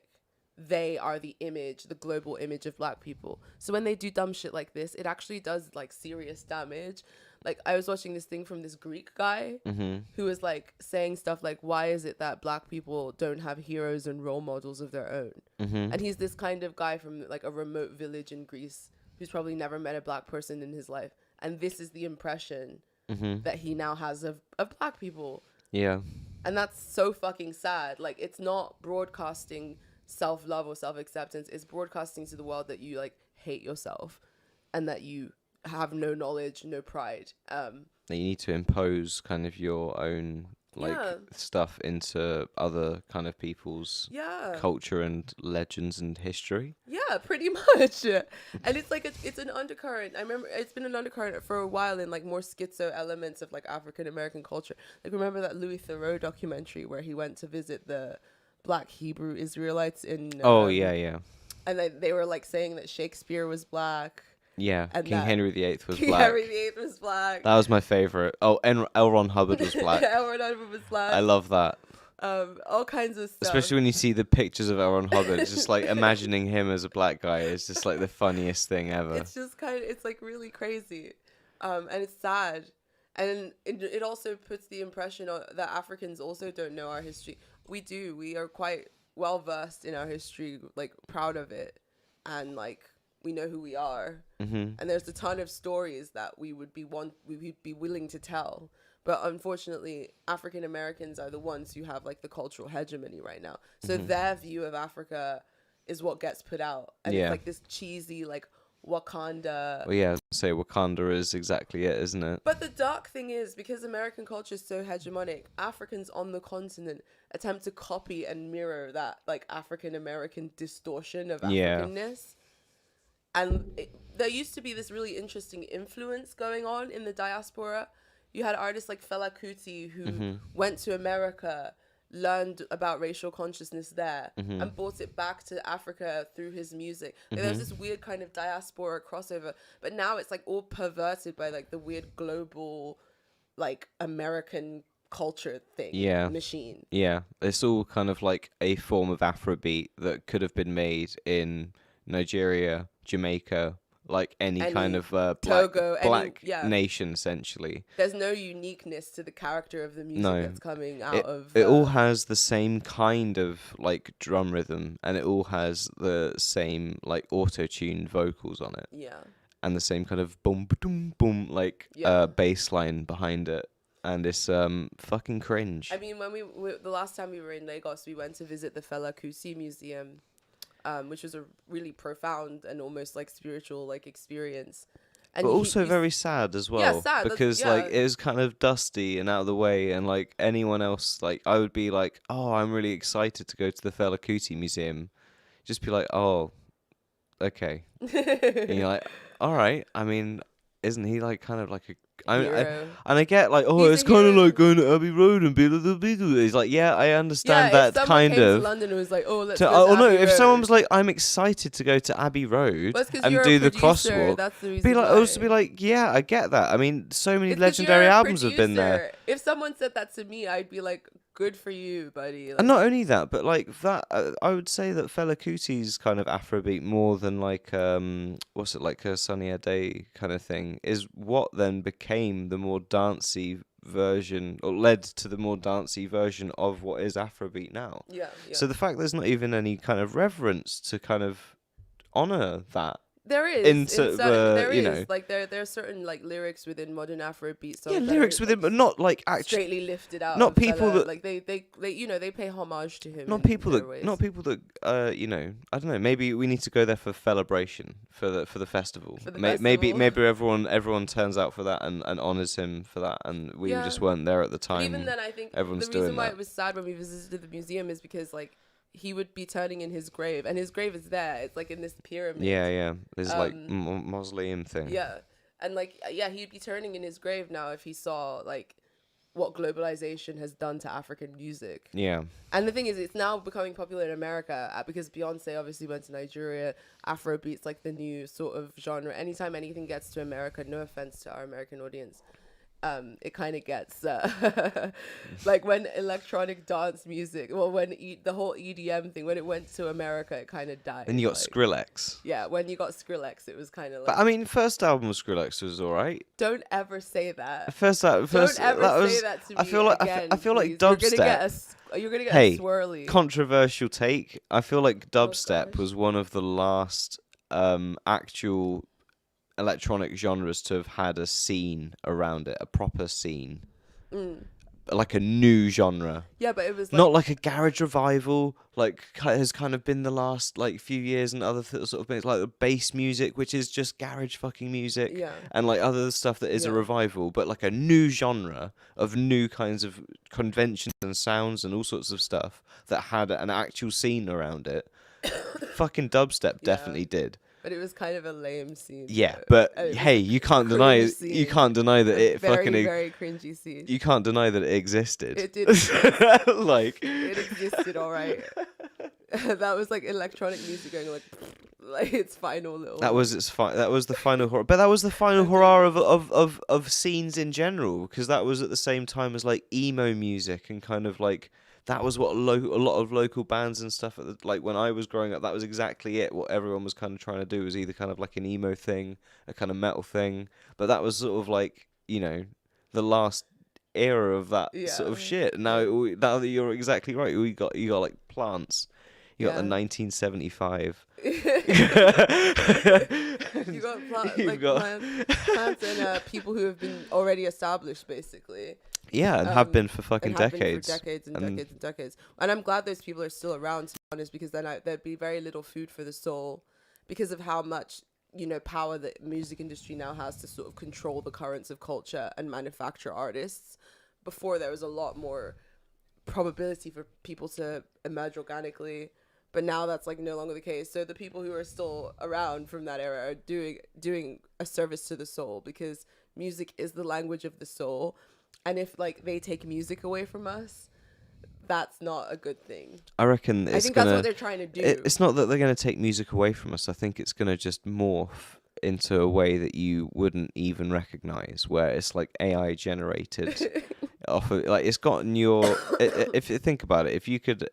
they are the image, the global image of black people. So when they do dumb shit like this, it actually does like serious damage. Like I was watching this thing from this Greek guy who was like saying stuff like, why is it that black people don't have heroes and role models of their own? And he's this kind of guy from like a remote village in Greece who's probably never met a black person in his life. And this is the impression that he now has of black people. Yeah. And that's so fucking sad. Like, it's not broadcasting self-love or self-acceptance. It's broadcasting to the world that you, like, hate yourself and that you have no knowledge, no pride. That you need to impose kind of your own, like, stuff into other kind of people's culture and legends and history. Yeah, pretty much. And it's like, it's an undercurrent. I remember it's been an undercurrent for a while in like more schizo elements of like African American culture. Like, remember that Louis Theroux documentary where he went to visit the Black Hebrew Israelites in... yeah. And they were like saying that Shakespeare was black. Yeah, and King Henry VIII was King black. Henry VIII was black. That was my favorite. Oh, L. Ron Hubbard was black. L. Ron Hubbard was black. I love that. All kinds of stuff. Especially when you see the pictures of L. Ron Hubbard. It's just like imagining him as a black guy is just like the funniest thing ever. It's just it's like really crazy. And it's sad. And it also puts the impression that Africans also don't know our history. We do. We are quite well versed in our history, like proud of it. And like, we know who we are. And there's a ton of stories that we would be willing to tell. But unfortunately, African Americans are the ones who have like the cultural hegemony right now. So their view of Africa is what gets put out. And it's like this cheesy, like Wakanda. Well, yeah, say Wakanda is exactly it, isn't it? But the dark thing is, because American culture is so hegemonic, Africans on the continent attempt to copy and mirror that like African American distortion of Africanness. And there used to be this really interesting influence going on in the diaspora. You had artists like Fela Kuti who went to America, learned about racial consciousness there, and brought it back to Africa through his music. Like, there's this weird kind of diaspora crossover, but now it's like all perverted by like the weird global, like American culture thing machine. Yeah, it's all kind of like a form of Afrobeat that could have been made in Nigeria, Jamaica, like any kind of Togo, black nation, essentially. There's no uniqueness to the character of the music that's coming out of... It all has the same kind of, like, drum rhythm, and it all has the same, like, auto-tuned vocals on it. Yeah. And the same kind of boom, boom, boom, like, bass line behind it. And it's fucking cringe. I mean, when the last time we were in Lagos, we went to visit the Fela Kuti Museum, which was a really profound and almost like spiritual like experience. And but also very sad as well. Yeah, sad. Because like it was kind of dusty and out of the way, and like anyone else, like I would be like, oh, I'm really excited to go to the Fela Kuti Museum. Just be like, oh, okay. And you're like, all right. I mean, isn't he like kind of like a I get like, oh, it's kind of like going to Abbey Road and be like the Beatles. He's like, yeah, I understand that kind of. To London, it was like, oh, let's go to Abbey Road. If someone was like, I'm excited to go to Abbey Road and do the crosswalk, that's the reason be like, why. also be like, yeah, I get that. I mean, so many legendary albums have been there. If someone said that to me, I'd be like, good for you, buddy. Like, and not only that, but like that, I would say that Fela Kuti's kind of Afrobeat more than like, what's it, like a Sunny Day kind of thing, is what then became the more dancey version, or led to the more dancey version of what is Afrobeat now. Yeah. So the fact there's not even any kind of reverence to kind of honor that. There is. Like there are certain like lyrics within modern Afrobeat songs. Yeah, lyrics within, but not like actually straightly lifted out. Not people Fela. that like they pay homage to him. Not people that I don't know. Maybe we need to go there for celebration for the festival. For the maybe festival. everyone turns out for that and honors him for that, and we just weren't there at the time. But even then, I think the reason why it was sad when we visited the museum is because like, he would be turning in his grave, and his grave is there. It's like in this pyramid. Yeah. There's like mausoleum thing. Yeah, and like he'd be turning in his grave now if he saw like what globalization has done to African music. Yeah. And the thing is, it's now becoming popular in America because Beyonce obviously went to Nigeria. Afrobeat's like the new sort of genre. Anytime anything gets to America, no offense to our American audience, it kind of gets like when electronic dance music, well, when the whole EDM thing, when it went to America, it kind of died. Then you got like, Skrillex. Yeah, when you got Skrillex, it was kind of like. But I mean, first album of Skrillex was alright. Don't ever say that. First Don't ever that was, say that to me I feel like again, I feel like please. dubstep. You're gonna get Hey, a swirly. Controversial take. I feel like dubstep gosh. was one of the last actual electronic genres to have had a scene around it, a proper scene, like a new genre. Yeah, but it was like, Not like a garage revival, like has kind of been the last like few years, and other sort of things like the bass music, which is just garage fucking music, Yeah. and like other stuff that is a Yeah. revival, but like a new genre of new kinds of conventions and sounds and all sorts of stuff that had an actual scene around it. Fucking dubstep definitely did. But it was kind of a lame scene. Yeah, though. but It was hey, a you can't deny cringe you scene. can't deny that A it very, fucking very cringy scene. you can't deny that it existed. It did exist. Like It existed, all right. That was like electronic music going like its final little. that was that was the final horror, but that was the final horror of scenes in general, because that was at the same time as like emo music, and kind of like that was what a lot of local bands and stuff like when I was growing up, that was exactly it. What everyone was kind of trying to do was either kind of like an emo thing, a kind of metal thing, but that was sort of like, you know, the last era of that sort of shit. Now that you're exactly right, you got like Plants. You got the 1975. You got You've got- plants and people who have been already established, basically. Yeah, and have been for fucking And have been decades. for decades and decades and decades. And I'm glad those people are still around, to be honest, because then there'd be very little food for the soul, because of how much, you know, power the music industry now has to sort of control the currents of culture and manufacture artists. Before, there was a lot more probability for people to emerge organically, but now that's like no longer the case. So the people who are still around from that era are doing a service to the soul, because music is the language of the soul. And if like they take music away from us, that's not a good thing. I reckon I think that's what they're trying to do. It's not that they're going to take music away from us. I think it's going to just morph into a way that you wouldn't even recognize, where it's like AI generated off of, like, it's gotten your if you think about it,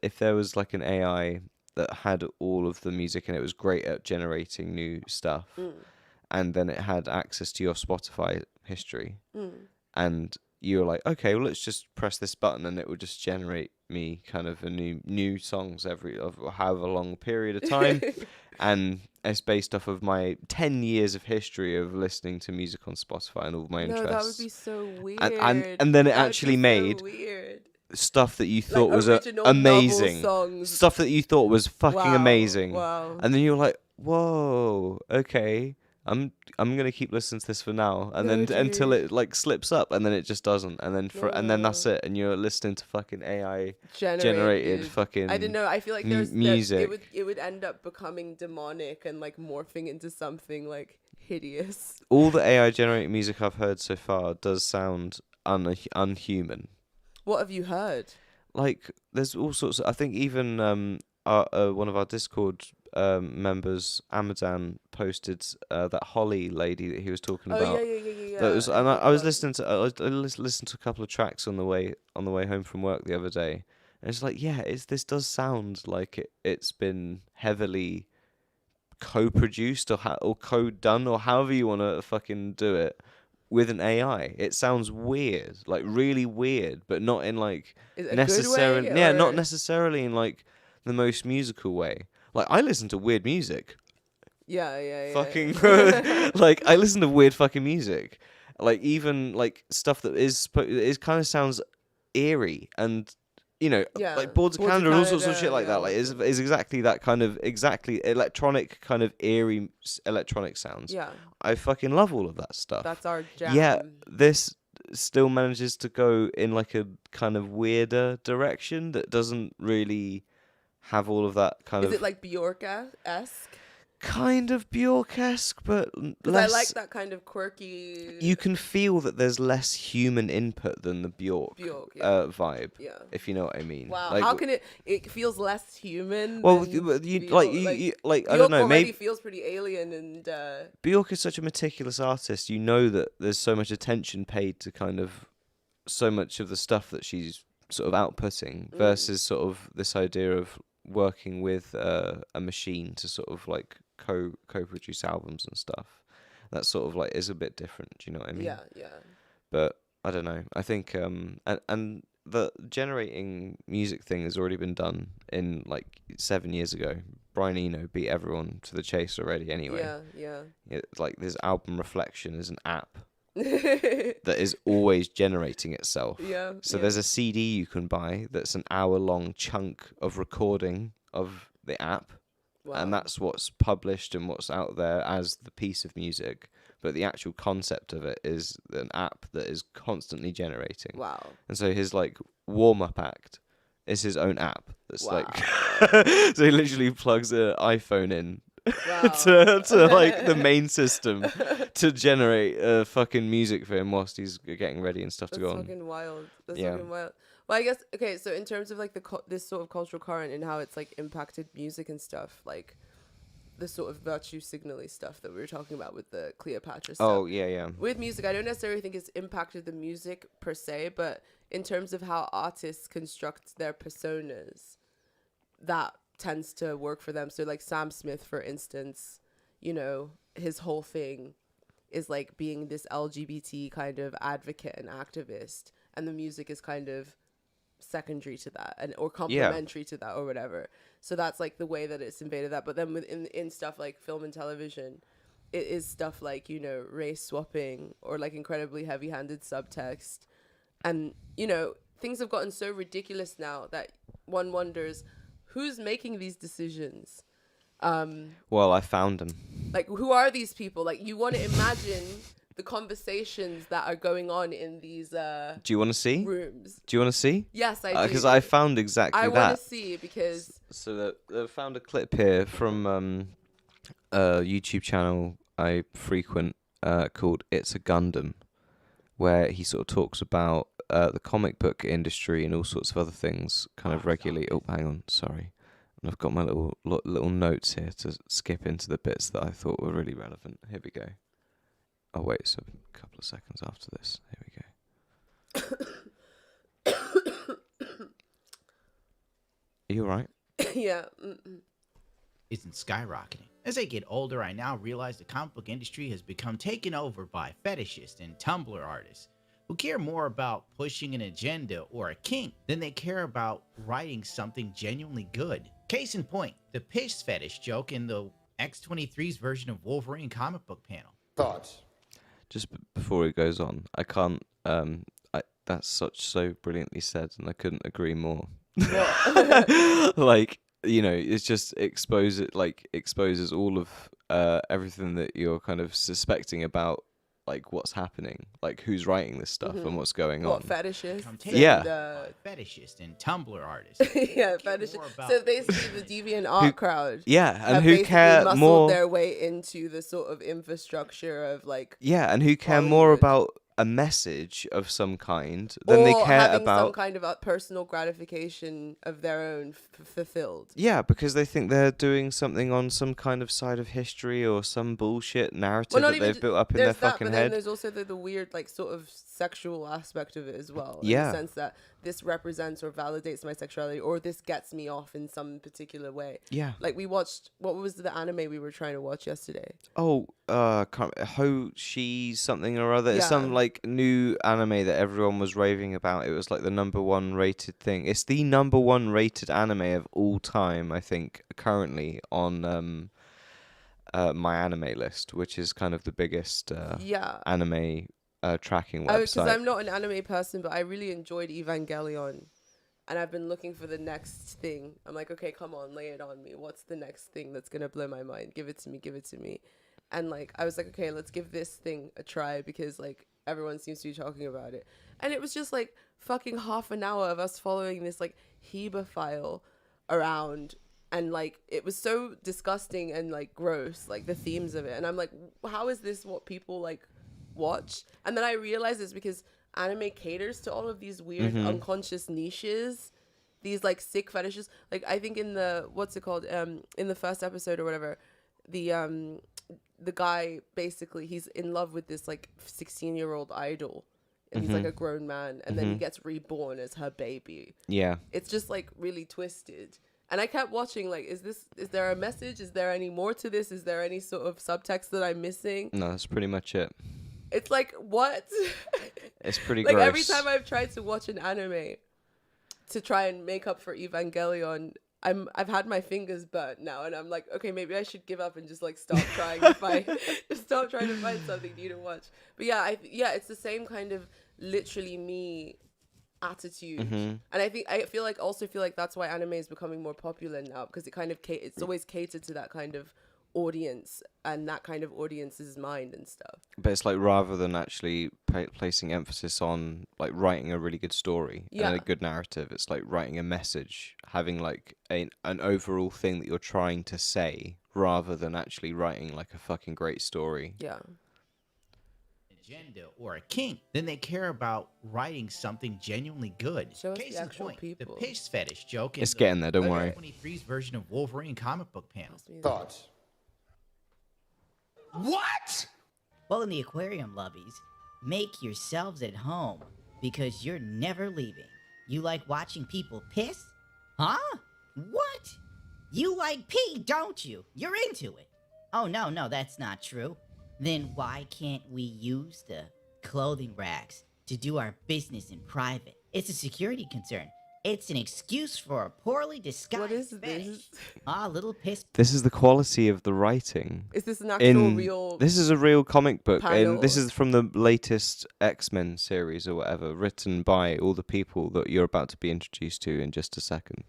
if there was like an AI that had all of the music and it was great at generating new stuff, and then it had access to your Spotify history, and you were like, okay, well, let's just press this button and it would just generate me kind of a new songs every of however long period of time, and it's based off of my 10 years of history of listening to music on Spotify and all my interests. That would be so weird. And then it That would actually be so made weird. stuff that you thought Like was original amazing, novel songs. stuff that you thought was fucking Wow, amazing, wow. and then you're like, whoa, okay, I'm gonna keep listening to this for now, and then until it like slips up, and then it just doesn't, and then and then that's it, and you're listening to fucking AI generated fucking. I don't know. I feel like music. it would end up becoming demonic and like morphing into something like hideous. All the AI generated music I've heard so far does sound unhuman. What have you heard? Like, there's all sorts of, I think even one of our Discord members, Amadan, posted that Holly lady that he was talking about. Yeah. That was, and I was listening to I listened to a couple of tracks on the way home from work the other day, and it's like, yeah, this does sound like it's been heavily co-produced or co-done, or however you want to fucking do it, with an AI. It sounds weird, like really weird, but not in like necessarily. Yeah, not necessarily in like the most musical way. Like, I listen to weird music. Yeah. Fucking like, I listen to weird fucking music. Like, even like stuff that is kind of sounds eerie, and you know, like Boards of Canada and all sorts of shit like that. Like, is exactly that kind of electronic kind of eerie electronic sounds. Yeah. I fucking love all of that stuff. That's our jam. Yeah, this still manages to go in like a kind of weirder direction that doesn't really have all of that kind of. Is it like Bjork-esque? kind of Bjork-esque, but 'Cause less. I like that kind of quirky. You can feel that there's less human input than the Bjork, Yeah. vibe. Yeah. If you know what I mean. Wow, Like, how can it feels less human? Well, than you like Bjork? you like I Bjork don't know. already Maybe feels pretty alien and Bjork is such a meticulous artist. You know that there's so much attention paid to kind of so much of the stuff that she's sort of outputting versus sort of this idea of working with a machine to sort of like co-produce albums and stuff. That sort of like is a bit different. Do you know what I mean? yeah. But I don't know. I think and the generating music thing has already been done in like 7 years ago. Brian Eno beat everyone to the chase already. Anyway, Yeah. like this album Reflection is an app that is always generating itself. Yeah. So there's a CD you can buy that's an hour-long chunk of recording of the app, and that's what's published and what's out there as the piece of music. But the actual concept of it is an app that is constantly generating. Wow. And so his like warm-up act is his own app. That's Wow. like so he literally plugs an iPhone in Wow. to like the main system to generate fucking music for him whilst he's getting ready and stuff to go on. That's fucking wild. That's Yeah. fucking wild. Well, I guess okay. So in terms of like this sort of cultural current and how it's like impacted music and stuff, like the sort of virtue signally stuff that we were talking about with the Cleopatra stuff. Oh yeah. With music, I don't necessarily think it's impacted the music per se, but in terms of how artists construct their personas, that tends to work for them. So like Sam Smith, for instance, you know, his whole thing is like being this LGBT kind of advocate and activist, and the music is kind of secondary to that and or complementary to that or whatever. So that's like the way that it's invaded that. But then in stuff like film and television, it is stuff like, you know, race swapping or like incredibly heavy-handed subtext. And, you know, things have gotten so ridiculous now that one wonders who's making these decisions. Well, I found him. Like, who are these people? Like, you want to imagine the conversations that are going on in these Do you want to see? rooms. Do you want to see? Yes, I do. Because I found exactly I that. want to see because So they found a clip here from a YouTube channel I frequent called It's a Gundam, where he sort of talks about the comic book industry and all sorts of other things kind of regularly. Oh, hang on, sorry. And I've got my little notes here to skip into the bits that I thought were really relevant. Here we go. Oh, wait, so a couple of seconds after this. Here we go. Are you alright? yeah. Isn't skyrocketing. As I get older, I now realize the comic book industry has become taken over by fetishists and Tumblr artists who care more about pushing an agenda or a kink than they care about writing something genuinely good. Case in point, the piss fetish joke in the X-23's version of Wolverine comic book panel. Thoughts? Just before it goes on, I can't. That's so brilliantly said, and I couldn't agree more. Like, you know, it's just exposes all of everything that you're kind of suspecting about, like what's happening, like who's writing this stuff and what's going on. What fetishists? Yeah. Fetishist and Tumblr artists. Yeah, fetishists. So basically, the deviant art crowd. Yeah, and have who basically care muscled more? their way into the sort of infrastructure of like. Yeah, and who care more Hollywood. about a message of some kind than they or care having about some kind of personal gratification of their own fulfilled. Yeah, because they think they're doing something on some kind of side of history or some bullshit narrative Well, not that even they've built up in there's their that, fucking but then head. there's also the weird like sort of sexual aspect of it as well. In Yeah. the sense that this represents or validates my sexuality, or this gets me off in some particular way. Yeah. Like we watched, what was the anime we were trying to watch yesterday? Oh, Ho She something or other. It's Yeah. some like new anime that everyone was raving about. It was like the #1 rated thing. It's the #1 rated anime of all time, I think, currently on my anime list, which is kind of the biggest Yeah. anime tracking Because website. I'm not an anime person, but I really enjoyed Evangelion. And I've been looking for the next thing. I'm like, okay, come on, lay it on me. What's the next thing that's going to blow my mind? Give it to me, give it to me. And like, I was like, okay, let's give this thing a try because like everyone seems to be talking about it. And it was just like fucking half an hour of us following this like Heba file around and like it was so disgusting and like gross, like the themes of it. And I'm like, how is this what people like watch? And then I realized it's because anime caters to all of these weird unconscious niches, these like sick fetishes. Like I think in the in the first episode or whatever, the guy basically, he's in love with this like 16-year-old idol, and he's like a grown man, and then he gets reborn as her baby. Yeah. It's just like really twisted. And I kept watching, like, is there a message? Is there any more to this? Is there any sort of subtext that I'm missing? No, that's pretty much it. It's like, what? It's pretty like gross. every time I've tried to watch an anime to try and make up for Evangelion, I've had my fingers burnt now, and I'm like, okay, maybe I should give up and just like stop trying to find something new to watch. But yeah, it's the same kind of literally me attitude, and I feel like that's why anime is becoming more popular now, because it kind of it's always catered to that kind of audience and that kind of audience's mind and stuff. But it's like, rather than actually placing emphasis on like writing a really good story and a good narrative, it's like writing a message, having like an overall thing that you're trying to say, rather than actually writing like a fucking great story. Yeah. Agenda or a kink, then they care about writing something genuinely good. Show us Case the in actual point, people. the piss fetish joke. It's getting there, don't worry. 23's version of Wolverine comic book panel. Thoughts? What? Well, in the aquarium lovies, make yourselves at home because you're never leaving. You like watching people piss? Huh? What? You like pee, don't you? You're into it. Oh, no, that's not true. Then why can't we use the clothing racks to do our business in private? It's a security concern. It's an excuse for a poorly disguised What is fetish. this? Little piss. This is the quality of the writing. Is this an actual real? This is a real comic book, panel? and this is from the latest X-Men series or whatever, written by all the people that you're about to be introduced to in just a second.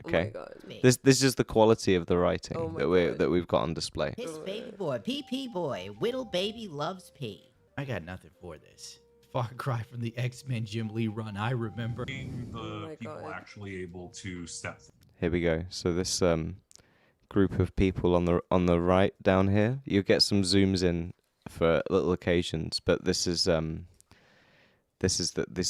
Okay. Oh my God. This is the quality of the writing Oh my God. that we've got on display. Piss baby boy, pee boy, whittle baby loves pee. I got nothing for this. Far cry from the X-Men Jim Lee run I remember. Being the my people God. actually able to step Here we go. So this group of people on the right down here, you get some zooms in for little occasions, but this is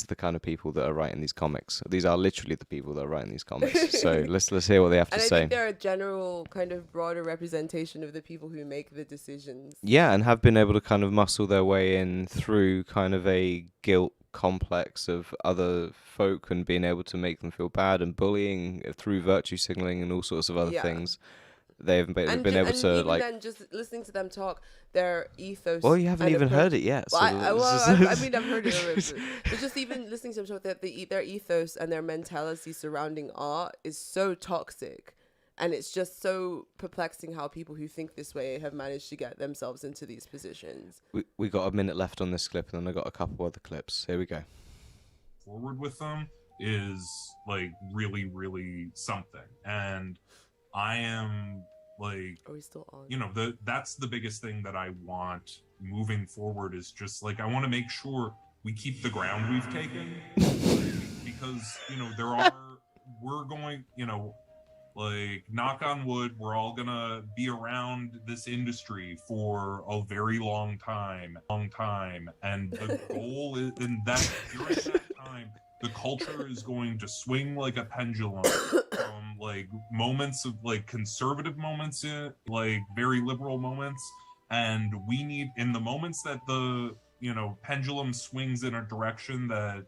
the kind of people that are writing these comics. These are literally the people that are writing these comics. So let's hear what they have to And I say. think they're a general kind of broader representation of the people who make the decisions. Yeah, and have been able to kind of muscle their way in through kind of a guilt complex of other folk, and being able to make them feel bad, and bullying through virtue signaling and all sorts of other things. They've been able and to even like. then, just listening to them talk, their ethos. Well, you haven't and even approach- heard it yet. So Well, this is- I mean, I've heard it already. But just even listening to them talk, their ethos and their mentality surrounding art is so toxic. And it's just so perplexing how people who think this way have managed to get themselves into these positions. we got a minute left on this clip, and then I got a couple other clips. Here we go. forward with them is like really, really something. And I am like, Are we still on? you know, that's the biggest thing that I want moving forward, is just like, I want to make sure we keep the ground we've taken, because, you know, we're going, you know, like, knock on wood, we're all gonna be around this industry for a very long time. And the goal is, and that during that time, the culture is going to swing like a pendulum from like moments of like conservative moments in like very liberal moments. And we need, in the moments that the, you know, pendulum swings in a direction that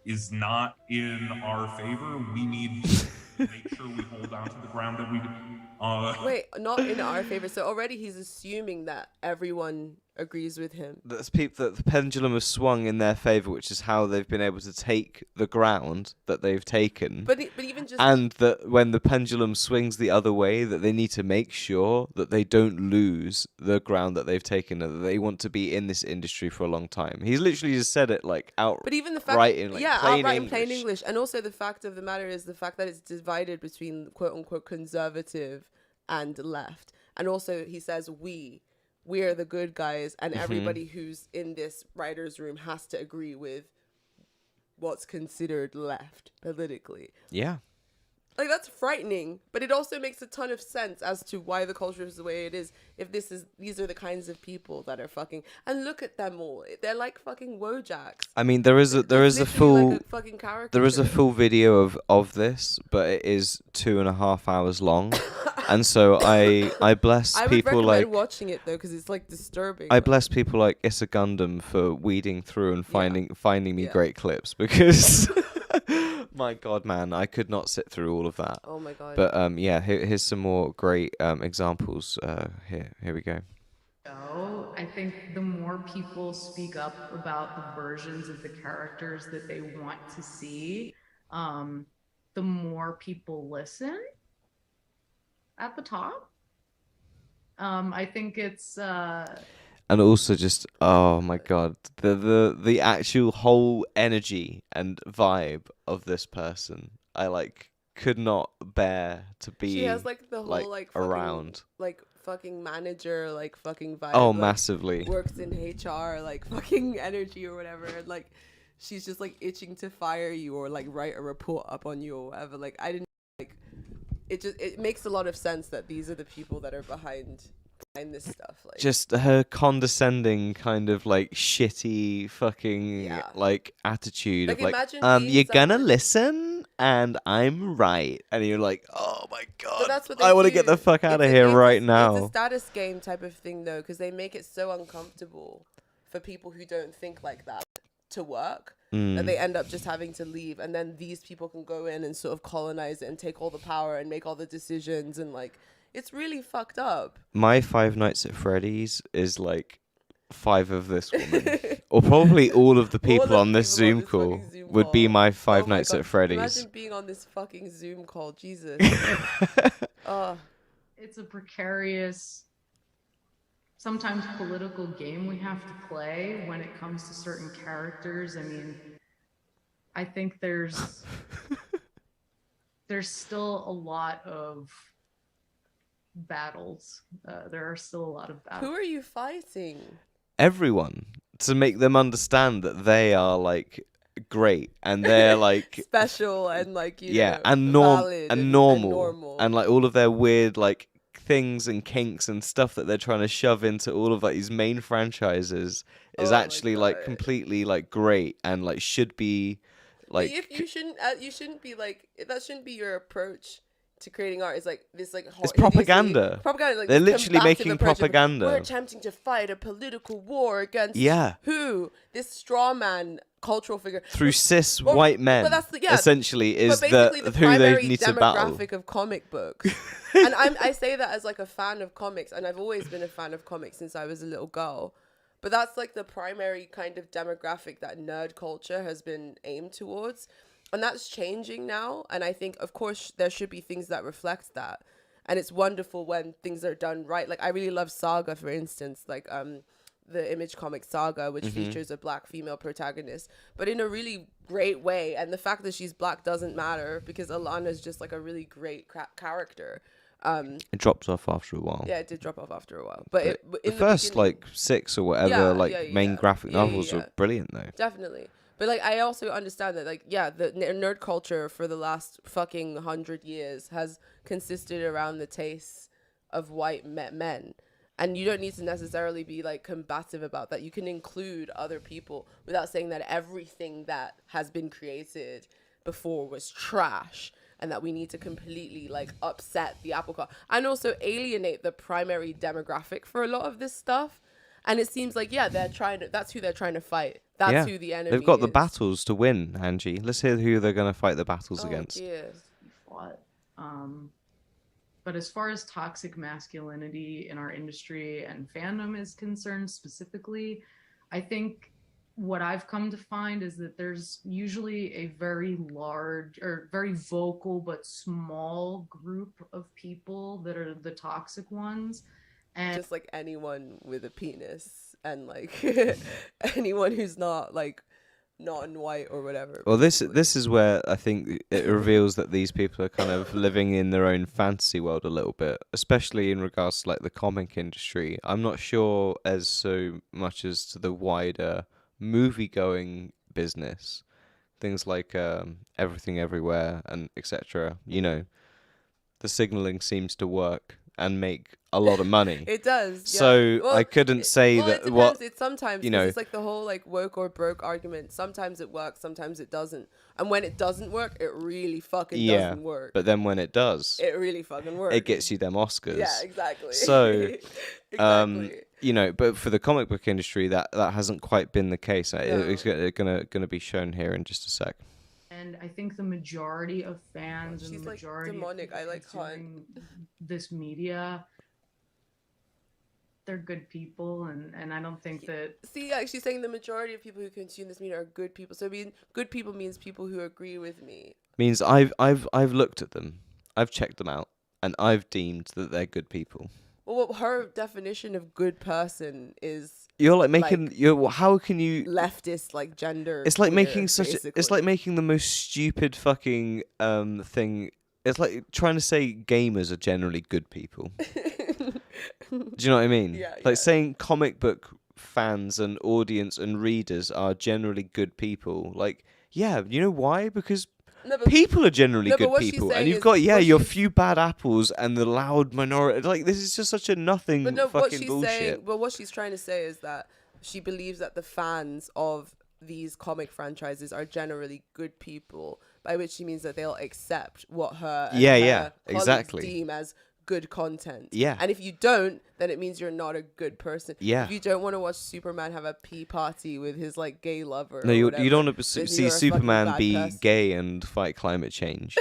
is not in our favor, we need to make sure we hold on to the ground that we Wait, not in our favor. So already he's assuming that everyone agrees with him. That's people that the pendulum has swung in their favor, which is how they've been able to take the ground that they've taken. But even just And that when the pendulum swings the other way, that they need to make sure that they don't lose the ground that they've taken, and that they want to be in this industry for a long time. He's literally just said it like out. But even the fact, right in, like, plain outright in plain English. English, and also the fact of the matter is the fact that it's divided between quote unquote conservative and left, and also he says we're the good guys, and everybody who's in this writer's room has to agree with what's considered left politically. Yeah. Like, that's frightening, but it also makes a ton of sense as to why the culture is the way it is. If these are the kinds of people that are fucking, and look at them all. They're like fucking Wojaks. I mean, there is a It's literally full like a fucking there is a caricature. full video of this, but it is 2.5 hours long, and so I bless I would people recommend like watching it though, because it's like disturbing. I bless people like Issa Gundam for weeding through and finding me Yeah. great clips, because my God, man, I could not sit through all of that. Oh my god. But yeah, here's some more great examples. Here we go. I think the more people speak up about the versions of the characters that they want to see, the more people listen at the top. I think it's And also just, oh my God, the actual whole energy and vibe of this person, I like could not bear to be she has like the whole like fucking, around. like fucking manager, like fucking vibe. Oh, like, massively. Works in HR, like fucking energy or whatever. And like she's just like itching to fire you or like write a report up on you or whatever. Like I didn't like it makes a lot of sense that these are the people that are behind this stuff. Like Just her condescending kind of like shitty fucking Yeah. like attitude Like, of like, imagine being you're gonna someone- listen and I'm right, and you're like, oh my God, But that's what they I want to get do. the fuck out of It's a- here it's right It's now. a status game type of thing though, because they make it so uncomfortable for people who don't think like that to work that they end up just having to leave, and then these people can go in and sort of colonize it and take all the power and make all the decisions, and like it's really fucked up. My Five Nights at Freddy's is like 5 of this woman, or probably all of the people the on this people on Zoom this call fucking Zoom would be call. my Oh Five my Nights God. at Freddy's. Imagine being on this fucking Zoom call, Jesus. Oh, it's a precarious, sometimes political game we have to play when it comes to certain characters. I mean, I think there's still a lot of battles. There are still a lot of battles. who are you fighting? Everyone, to make them understand that they are like great and they're like Special and like you yeah, know, and valid normal and like all of their weird like things and kinks and stuff that they're trying to shove into all of like these main franchises is Oh my actually like God. completely like great and like should be like But if you shouldn't be like, that shouldn't be your approach to creating art. It's like this like It's propaganda. Propaganda. Like They're this literally combative making approach of, propaganda. We're attempting to fight a political war against Yeah. who? This straw man cultural figure through cis Well, white men but that's yeah, essentially is but basically the who they primary need to battle. demographic of comic books. And I say that as like a fan of comics, and I've always been a fan of comics since I was a little girl. But that's like the primary kind of demographic that nerd culture has been aimed towards. And that's changing now. And I think, of course, there should be things that reflect that. And it's wonderful when things are done right. Like, I really love Saga, for instance, like the Image comic Saga, which features a black female protagonist, but in a really great way. And the fact that she's black doesn't matter, because Alana's just like a really great character. It drops off after a while. Yeah, it did drop off after a while. But The first beginning- like 6 or whatever main graphic Yeah, yeah, novels yeah. were brilliant though. Definitely. But like, I also understand that like, yeah, the nerd culture for the last fucking 100 years has consisted around the tastes of white men. And you don't need to necessarily be like combative about that. You can include other people without saying that everything that has been created before was trash, and that we need to completely like upset the apple cart and also alienate the primary demographic for a lot of this stuff. And it seems like, yeah, that's who they're trying to fight. That's who the enemy They've got the is. battles to win, Angie. Let's hear who they're going to fight the battles against. Dear. Fought. But as far as toxic masculinity in our industry and fandom is concerned specifically, I think what I've come to find is that there's usually a very large or very vocal but small group of people that are the toxic ones. And Just like anyone with a penis and like anyone who's not like non-white or whatever. Well, this is where I think it reveals that these people are kind of living in their own fantasy world a little bit, especially in regards to like the comic industry. I'm not sure as so much as to the wider movie-going business, things like Everything Everywhere and etc. You know, the signaling seems to work and make a lot of money. It does. Yeah. So Well, I couldn't say well, that it depends. what It's sometimes, you 'cause know. it's like the whole like woke or broke argument. Sometimes it works, sometimes it doesn't. And when it doesn't work, it really fucking Yeah, doesn't work. but then when it does, It really fucking works. it gets you them Oscars. Yeah, exactly. So, exactly. you know, but for the comic book industry, that hasn't quite been the case. No. It's gonna be shown here in just a sec. And I think the majority of fans and She's, the like, majority demonic. of I people like consuming this media, they're good people, and I don't think that See, like she's saying the majority of people who consume this media are good people. So being good people means people who agree with me. Means I've looked at them, I've checked them out, and I've deemed that they're good people. Well, her definition of good person is You're like making how can you leftist, like gender. It's like queer, making such. It's basically. like making the most stupid fucking thing. It's like trying to say gamers are generally good people. Do you know what I mean? Yeah, Like yeah. saying comic book fans and audience and readers are generally good people. Like, yeah, you know why? Because No, but people are generally no, but good what she's people, and saying you've is- got what your she's- few bad apples and the loud minority. Like, this is just such a nothing But no, what fucking she's bullshit. saying, but what she's trying to say is that she believes that the fans of these comic franchises are generally good people, by which she means that they'll accept what her and Yeah, her yeah, colleagues exactly. deem as good content. Yeah. And if you don't, then it means you're not a good person. Yeah. If you don't want to watch Superman have a pee party with his like gay lover. No, or you whatever, don't want to then see you're a fucking Superman bad be person. gay and fight climate change.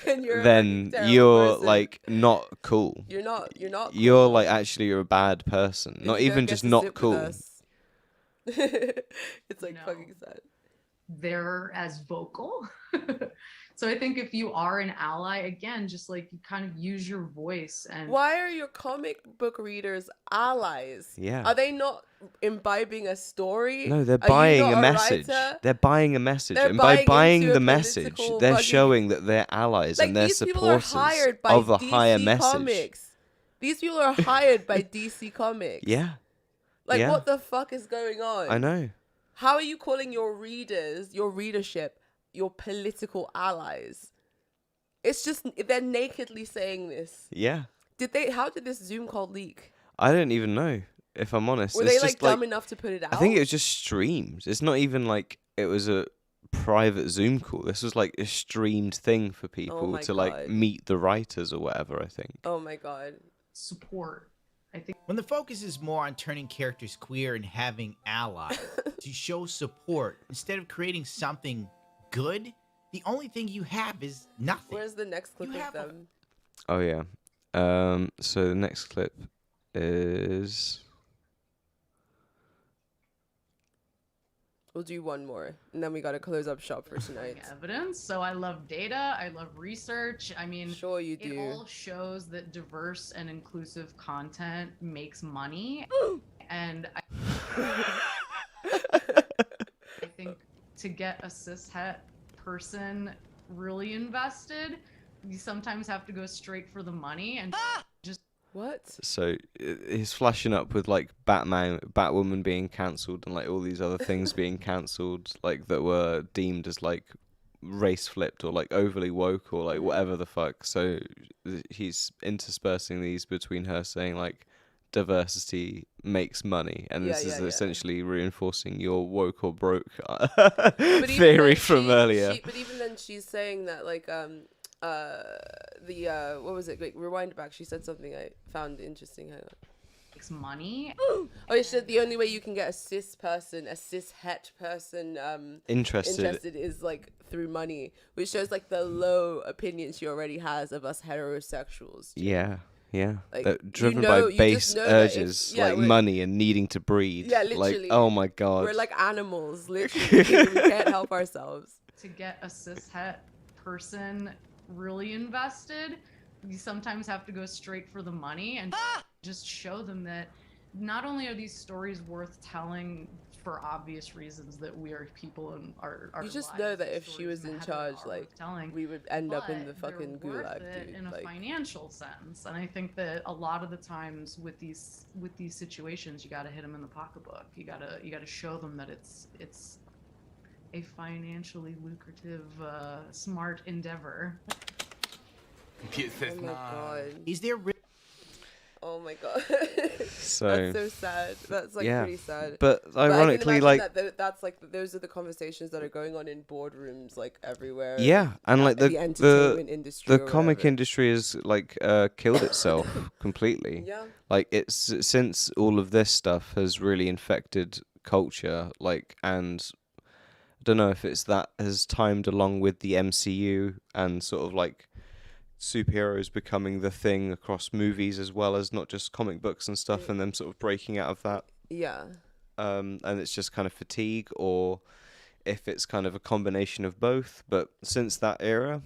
then you're a Then fucking terrible you're person. like not cool. You're not You're cool. like actually you're a bad person. If Not you don't even get just to not sit with cool. us. It's like No. fucking sad. they're as vocal. So I think if you are an ally, again, just like you kind of use your voice and Why are your comic book readers allies? Yeah. Are they not imbibing a story? No, they're Are you buying not a message. writer? They're buying a message, They're and by buying buying into the a message, political they're fucking- showing that they're allies Like and they're these people are supporters hired by of a DC higher message. Comics. These people are hired by DC Comics. Yeah, Like yeah. what the fuck is going on? I know. How are you calling your readers, your readership, your political allies? It's just they're nakedly saying this. Yeah, How did this Zoom call leak? I don't even know if I'm honest. Were It's they just like dumb enough to put it out? I think it was just streamed. It's not even like it was a private Zoom call. This was like a streamed thing for people my to like God. meet the writers or whatever. I think. Oh my god. support. I think When the focus is more on turning characters queer and having allies to show support instead of creating something good, the only thing you have is nothing. Where's the next clip You of have a- them? Oh yeah. So the next clip is. We'll do one more, and then we gotta close up shop for tonight. evidence. So I love data. I love research. I mean, Sure you it do. all shows that diverse and inclusive content makes money. And I think to get a cishet person really invested, you sometimes have to go straight for the money and just What? So he's flashing up with like Batwoman being cancelled, and like all these other things being cancelled, like that were deemed as like race flipped or like overly woke or like whatever the fuck. So he's interspersing these between her saying like diversity makes money, and this Yeah, is yeah, yeah. essentially reinforcing your woke or broke But even theory then from earlier. But even then, she's saying that like what was it? Like rewind back. She said something I found interesting. Hang on. makes money. Oh, she said the only way you can get a cis het person Interested. is like through money, which shows like the low opinion she already has of us heterosexuals. Yeah. Yeah, Like, they're you driven know- by you base just know that if- urges yeah, like we're- money and needing to breed. Yeah, literally. Like, oh my god. We're like animals, literally. We can't help ourselves. To get a cishet person really invested, you sometimes have to go straight for the money and just show them that not only are these stories worth telling for obvious reasons that we are people and our You just lives know and that if she stories was in matter, charge, are like worth telling, we would end up in the but they're fucking worth gulag, it dude. in a Like, financial sense. And I think that a lot of the times with these situations, you got to hit them in the pocketbook. You got to show them that a financially lucrative, smart endeavor. Oh my god. Is there Oh my god. So That's so sad. That's like yeah. pretty sad. But But ironically, I can like imagine that that's like those are the conversations that are going on in boardrooms like everywhere. yeah, and like the entertainment industry. the or comic whatever. industry has like killed itself completely. Yeah. Like it's since all of this stuff has really infected culture, like, and I don't know if it's that has timed along with the MCU and sort of like superheroes becoming the thing across movies as well as not just comic books and stuff, and them sort of breaking out of that. Yeah. And it's just kind of fatigue, or if it's kind of a combination of both. But since that era,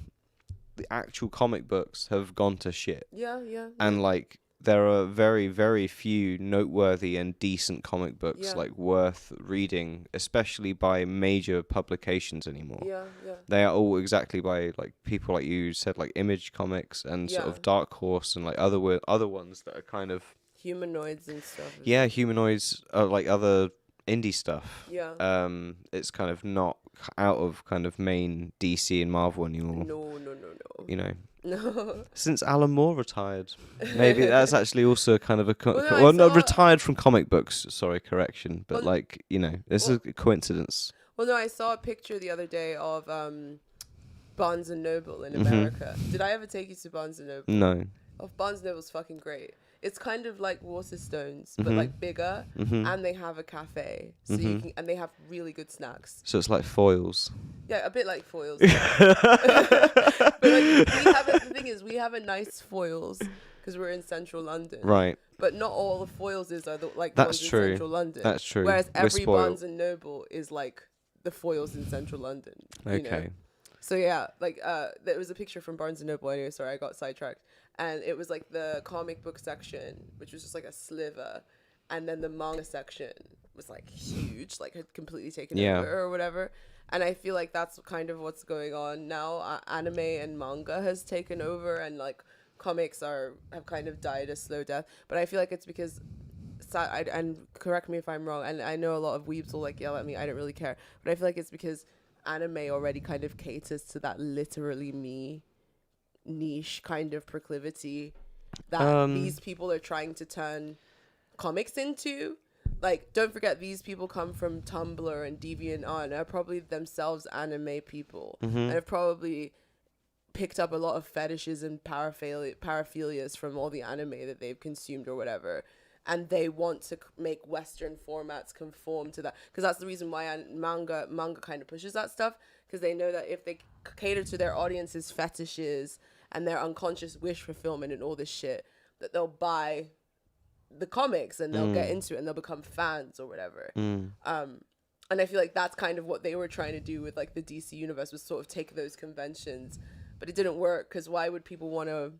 the actual comic books have gone to shit. Yeah. And like there are very, very few noteworthy and decent comic books Yeah. like worth reading, especially by major publications anymore. Yeah. They are all exactly by like people like you said, like Image Comics and sort Yeah. of Dark Horse and like other ones that are kind of Humanoids and stuff. humanoids, like other indie stuff. Yeah. It's kind of not out of kind of main DC and Marvel anymore. No. You know, No. since Alan Moore retired, maybe that's actually also kind of a Well, no, I not saw- retired from comic books. Sorry, correction, but Well, like this is a coincidence. Well, no, I saw a picture the other day of Barnes and Noble in Mhm. America. Did I ever take you to Barnes and Noble? No. Oh, Barnes and Noble's fucking great. It's kind of like Waterstones, but Mhm. like bigger, Mhm. and they have a cafe, so you Mhm. can, and they have really good snacks. So it's like foils. Yeah, a bit like Foils. But like, the thing is, we have a nice Foils because we're in central London. Right. But not all the Foilses are the That's ones true. in central London. That's true. Whereas We're every spoiled. Barnes and Noble is like the Foils in central London. You know? Okay. So yeah, like there was a picture from Barnes and Noble. Anyway, sorry, I got sidetracked. And it was like the comic book section, which was just like a sliver, and then the manga section was like huge, like had completely taken over or whatever. And I feel like that's kind of what's going on now. Anime and manga has taken over, and like comics have kind of died a slow death. But I feel like it's because, and correct me if I'm wrong, and I know a lot of weebs will like yell at me. I don't really care, but I feel like it's because anime already kind of caters to that literally me niche kind of proclivity that these people are trying to turn comics into. Like, don't forget, these people come from Tumblr and DeviantArt and are probably themselves anime people, and have probably picked up a lot of fetishes and paraphilias from all the anime that they've consumed or whatever. And they want to make Western formats conform to that, because that's the reason why manga kind of pushes that stuff, because they know that if they cater to their audience's fetishes and their unconscious wish fulfillment and all this shit, that they'll buy the comics and they'll get into it and they'll become fans or whatever. And I feel like that's kind of what they were trying to do with like the DC universe, was sort of take those conventions, but it didn't work, because why would people want to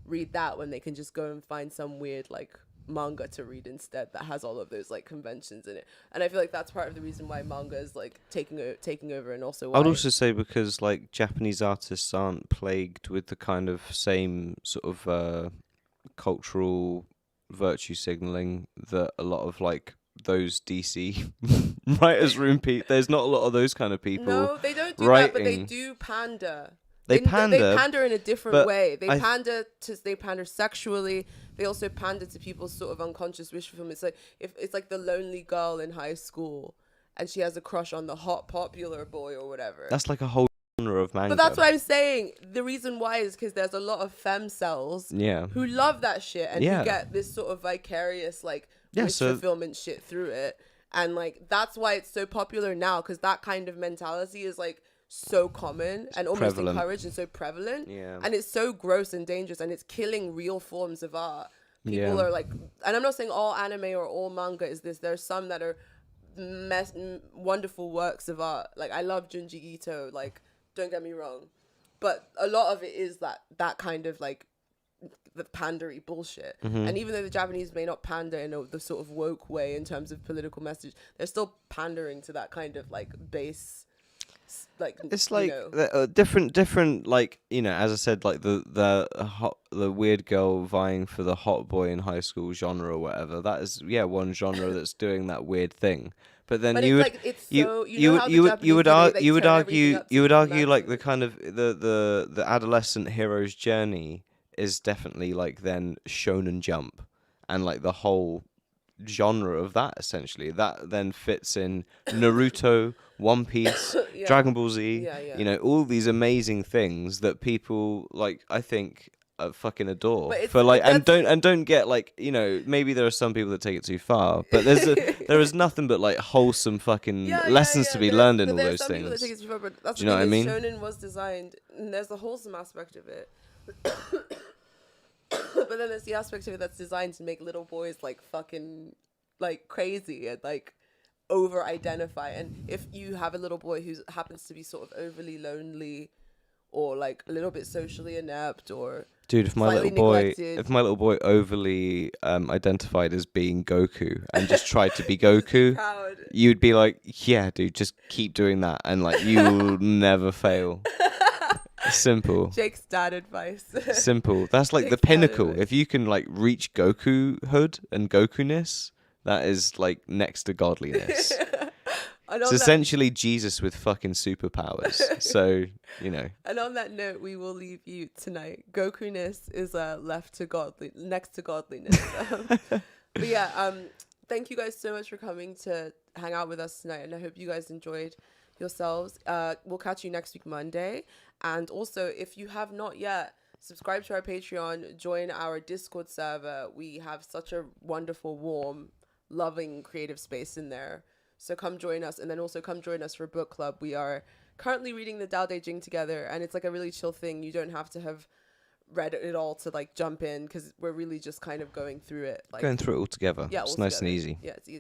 read that when they can just go and find some weird like manga to read instead that has all of those like conventions in it? And I feel like that's part of the reason why manga is like taking over, and also why I'd also say because like Japanese artists aren't plagued with the kind of same sort of cultural virtue signaling that a lot of like those DC writers room there's not a lot of those kind of people. No, they don't do that, but they writing. do pander. They They pander, pander in a different but way. They I pander sexually. They also pander to people's sort of unconscious wish fulfillment. It's like if it's like the lonely girl in high school, and she has a crush on the hot popular boy or whatever. That's like a whole genre of manga. But that's what I'm saying. The reason why is because there's a lot of femcells who love that shit and who get this sort of vicarious like wish fulfillment shit through it. And like that's why it's so popular now, because that kind of mentality is like so common and almost encouraged and so prevalent. And it's so gross and dangerous, and it's killing real forms of art. People are like, and I'm not saying all anime or all manga is this. There's some that are wonderful works of art. Like I love Junji Ito, like don't get me wrong, but a lot of it is that kind of like the pandery bullshit. And even though the Japanese may not pander in the sort of woke way in terms of political message, they're still pandering to that kind of like base, like it's like you know. different like, you know, as I said, like the weird girl vying for the hot boy in high school genre or whatever. That is one genre that's doing that weird thing. But then But you it's would like it's you so you know how would the you would Japanese you would do, they, ar- like, you would turn everything argue up to you would the argue like the maximum. kind of the adolescent hero's journey is definitely like then Shonen Jump, and like the whole genre of that essentially that then fits in Naruto, One Piece, Yeah. Dragon Ball Z, Yeah, yeah. you know, all these amazing things that people like I think fucking adore But it's- for like and that's- don't get like, you know, maybe there are some people that take it too far, but there is nothing but like wholesome fucking lessons to be learned in all those Some people that take things. it too far, but that's Do you know the what I thing mean? is Shonen was designed, and there's the wholesome aspect of it. But then there's the aspect of it that's designed to make little boys like fucking like crazy and like over identify. And if you have a little boy who happens to be sort of overly lonely or like a little bit socially inept or Dude, if my slightly neglected. little boy overly identified as being Goku and just tried to be Goku, proud. you'd be like, yeah, dude, just keep doing that, and like you'll never fail. Simple. Jake's dad advice. Simple. That's like the Jake's dad pinnacle. advice. If you can like reach Goku-hood and Goku-ness, that is like next to godliness. And It's on that- essentially Jesus with fucking superpowers. So, you know. And on that note, we will leave you tonight. Goku-ness is next to godliness. But yeah, thank you guys so much for coming to hang out with us tonight, and I hope you guys enjoyed yourselves. We'll catch you next week Monday. And also, if you have not yet, subscribe to our Patreon, join our Discord server. We have such a wonderful, warm, loving, creative space in there. So come join us, and then also come join us for book club. We are currently reading the Tao Te Ching together, and it's like a really chill thing. You don't have to have read it all to like jump in, because we're really just kind of going through it. Like Going through it all together. yeah, It's all nice and together. easy. Yeah, it's easy.